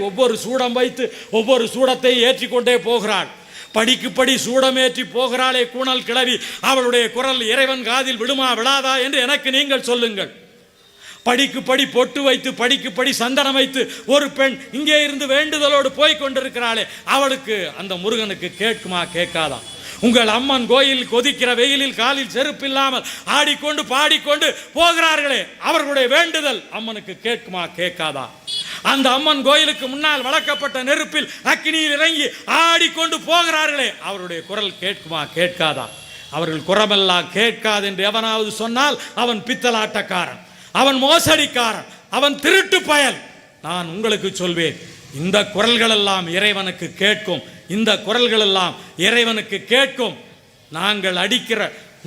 ஒவ்வொரு சூடம் வைத்து ஒவ்வொரு சூடத்தை ஏற்றிக்கொண்டே போகிறாள். படிக்கு படி சூடமேற்றி போகிறாளே கூணல் கிளவி, அவளுடைய குரல் இறைவன் காதில் விடுமா விழாதா என்று எனக்கு நீங்கள் சொல்லுங்கள். படிக்கு படி பொட்டு வைத்து படிக்கு படி சந்தனம் வைத்து ஒரு பெண் இங்கே இருந்து வேண்டுதலோடு போய் கொண்டிருக்கிறாளே, அவளுக்கு அந்த முருகனுக்கு கேட்குமா கேட்காதா? உங்கள் அம்மன் கோயில் கொதிக்கிற வெயிலில் காலில் செருப்பில்லாமல் ஆடிக்கொண்டு பாடிக்கொண்டு போகிறார்களே, அவர்களுடைய வேண்டுதல் அம்மனுக்கு கேட்குமா கேட்காதா? அந்த அம்மன் கோயிலுக்கு முன்னால் வளர்க்கப்பட்ட நெருப்பில் அக்கினியில் இறங்கி ஆடிக்கொண்டு போகிறார்களே, அவருடைய குரல் கேட்குமா கேட்காதா? அவர்கள் குரமெல்லாம் கேட்காது என்று எவனாவது சொன்னால் அவன் பித்தலாட்டக்காரன், அவன் மோசடிக்காரன், அவன் திருட்டு பயல். நான் உங்களுக்கு சொல்வேன், இந்த குரல்கள் எல்லாம் இறைவனுக்கு கேட்கும், இந்த குரல்கள் எல்லாம் இறைவனுக்கு கேட்கும். நாங்கள்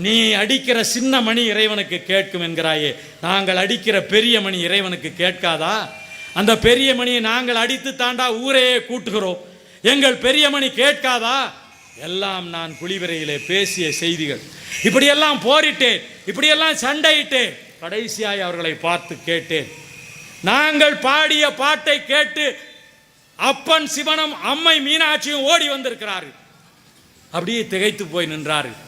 நீ அடிக்கிற சின்ன மணி இறைவனுக்கு கேட்கும் என்கிறாயே, நாங்கள் அடிக்கிற பெரிய மணி இறைவனுக்கு கேட்காதா? அந்த பெரிய மணியை நாங்கள் அடித்து தாண்டா ஊரையே கூட்டுகிறோம், எங்கள் பெரிய மணி கேட்காதா? எல்லாம் நான் குளிவரையிலே பேசிய செய்திகள். இப்படியெல்லாம் போரிட்டேன், இப்படியெல்லாம் சண்டையிட்டேன். கடைசியாய் அவர்களை பார்த்து கேட்டேன், நாங்கள் பாடிய பாட்டை கேட்டு அப்பன் சிவனும் அம்மை மீனாட்சியும் ஓடி வந்திருக்கிறார்கள். அப்படியே திகைத்து போய் நின்றார்கள்.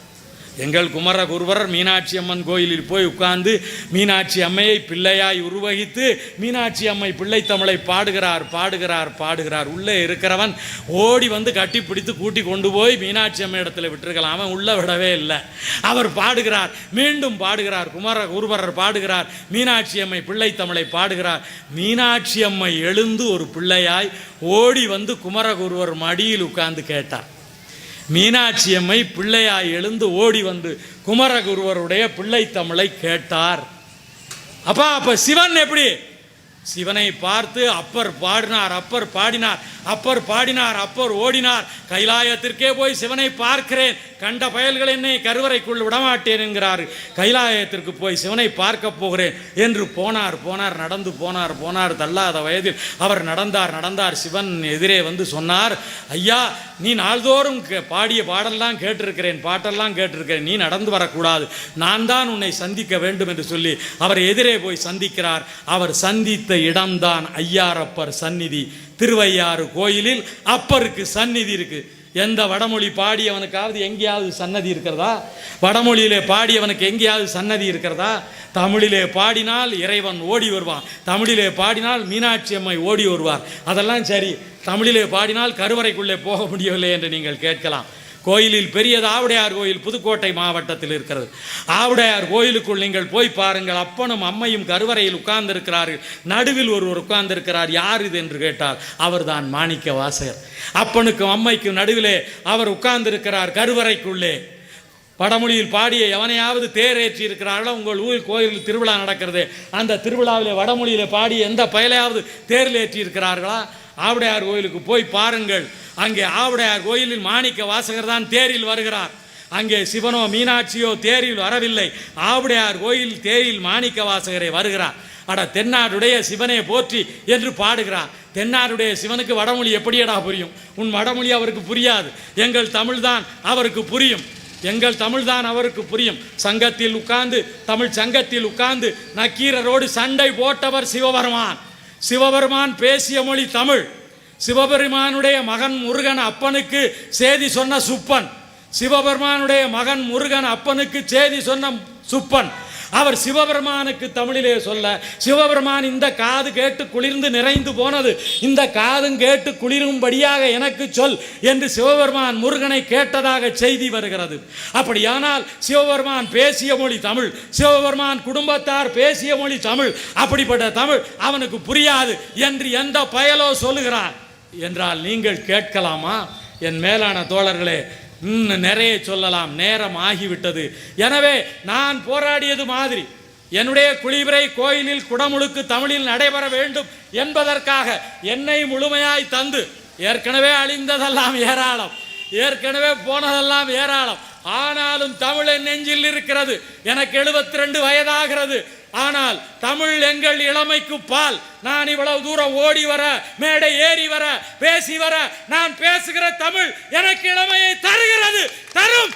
எங்கள் குமரகுருவர் மீனாட்சி அம்மன் கோயிலில் போய் உட்கார்ந்து மீனாட்சி அம்மையை பிள்ளையாய் உருவகித்து மீனாட்சி அம்மை பிள்ளை தமிழை பாடுகிறார். உள்ளே இருக்கிறவன் ஓடி வந்து கட்டி பிடித்து கூட்டி கொண்டு போய் மீனாட்சி அம்மை இடத்துல விட்டுருக்கலாம், அவன் உள்ள விடவே இல்லை. அவர் பாடுகிறார், மீண்டும் பாடுகிறார், குமரகுருவரர் பாடுகிறார், மீனாட்சி அம்மை பிள்ளை தமிழை பாடுகிறார். மீனாட்சி அம்மை எழுந்து ஒரு பிள்ளையாய் ஓடி வந்து குமரகுருவர் மடியில் உட்கார்ந்து கேட்டார். மீனாட்சி அம்மை பிள்ளையாய் எழுந்து ஓடி வந்து குமரகுருவருடைய பிள்ளை தமிழை கேட்டார். அப்ப சிவன் எப்படி? சிவனை பார்த்து அப்பர் பாடினார், அப்பர் ஓடினார். கைலாயத்திற்கே போய் சிவனை பார்க்கிறேன், கண்ட பயல்கள் என்னை கருவறைக்குள் விடமாட்டேன் என்கிறார். கைலாயத்திற்கு போய் சிவனை பார்க்க போகிறேன் என்று போனார். நடந்து போனார். தள்ளாத வயதில் அவர் நடந்தார். சிவன் எதிரே வந்து சொன்னார், ஐயா, நீ நாள்தோறும் பாடிய பாட்டெல்லாம் கேட்டிருக்கிறேன், நீ நடந்து வரக்கூடாது, நான் தான் உன்னை சந்திக்க வேண்டும் என்று சொல்லி அவர் எதிரே போய் சந்திக்கிறார். அவர் சந்தித்த இடம்தான் ஐயாரப்பர் சந்நிதி. திருவையாறு கோயிலில் அப்பருக்கு சந்நிதி இருக்கு. எந்த வடமொழி பாடியவனுக்காவது எங்கேயாவது சன்னதி இருக்கிறதா? வடமொழியிலே பாடியவனுக்கு எங்கேயாவது சன்னதி இருக்கிறதா? தமிழிலே பாடினால் இறைவன் ஓடி வருவான், தமிழிலே பாடினால் மீனாட்சி அம்மை ஓடி வருவார். அதெல்லாம் சரி, தமிழிலே பாடினால் கருவறைக்குள்ளே போக முடியவில்லை என்று நீங்கள் கேட்கலாம். கோயிலில் பெரியது ஆவுடையார் கோயில் புதுக்கோட்டை மாவட்டத்தில் இருக்கிறது. ஆவுடையார் கோயிலுக்குள் நீங்கள் போய் பாருங்கள், அப்பனும் அம்மையும் கருவறையில் உட்கார்ந்திருக்கிறார்கள். நடுவில் ஒருவர் உட்கார்ந்திருக்கிறார். யார் இது என்று கேட்டால் அவர்தான் மாணிக்க வாசகர். அப்பனுக்கும் அம்மைக்கும் நடுவிலே அவர் உட்கார்ந்திருக்கிறார் கருவறைக்குள்ளே. வடமொழியில் பாடிய எவனையாவது தேரேற்றி இருக்கிறார்களோ? உங்கள் ஊரில் கோயிலில் திருவிழா நடக்கிறது, அந்த திருவிழாவிலே வடமொழியில் பாடிய எந்த பயலையாவது தேரில் ஏற்றி இருக்கிறார்களா? ஆவுடையார் கோயிலுக்கு போய் பாருங்கள். அங்கே ஆவுடையார் கோயிலில் மாணிக்க வாசகர் தான் தேரில் வருகிறார். அங்கே சிவனோ மீனாட்சியோ தேரில் வரவில்லை. ஆவுடையார் கோயில் தேரில் மாணிக்க வாசகரை வருகிறார். தென்னாடுடைய சிவனே போற்றி என்று பாடுகிறார். தென்னாடுடைய சிவனுக்கு வடமொழி எப்படியடா புரியும்? உன் வடமொழி அவருக்கு புரியாது, எங்கள் தமிழ் தான் அவருக்கு புரியும். எங்கள் தமிழ்தான் அவருக்கு புரியும். சங்கத்தில் உட்கார்ந்து, தமிழ் சங்கத்தில் உட்கார்ந்து நக்கீரரோடு சண்டை போட்டவர் சிவபெருமான். சிவபெருமான் பேசிய மொழி தமிழ். சிவபெருமானுடைய மகன் முருகன் அப்பனுக்கு செய்தி சொன்ன சுப்பன். சிவபெருமானுடைய மகன் முருகன் அப்பனுக்கு செய்தி சொன்ன சுப்பன். அவர் சிவபெருமானுக்கு தமிழிலே சொல்ல, சிவபெருமான் இந்த காது கேட்டு குளிர்ந்து நிறைந்து போனது, இந்த காதும் கேட்டு குளிரும்படியாக எனக்கு சொல் என்று சிவபெருமான் முருகனை கேட்டதாக செய்தி வருகிறது. அப்படியானால் சிவபெருமான் பேசிய மொழி தமிழ், சிவபெருமான் குடும்பத்தார் பேசிய மொழி தமிழ். அப்படிப்பட்ட தமிழ் அவனுக்கு புரியாது என்று எந்த பயலோ சொல்லுகிறார் என்றால் நீங்கள் கேட்கலாமா? என் மேலான தோழர்களே, இன்னும் நிறைய சொல்லலாம், நேரம் ஆகிவிட்டது. எனவே நான் போராடியது மாதிரி என்னுடைய குளிவிரை கோயிலில் குடமுழுக்கு தமிழில் நடைபெற வேண்டும் என்பதற்காக என்னை முழுமையாய் தந்து, ஏற்கனவே அழிந்ததெல்லாம் ஏராளம், ஏற்கனவே போனதெல்லாம் ஏராளம், ஆனாலும் தமிழ் என் நெஞ்சில் இருக்கிறது. எனக்கு 72 வயதாகிறது. ஆனால் தமிழ் எங்கள் இளமைக்கு பால். நான் இவ்வளவு தூரம் ஓடி வர, மேடை ஏறி வர, பேசி வர, நான் பேசுகிற தமிழ் எனக்கு இளமையை தருகிறது, தரும்.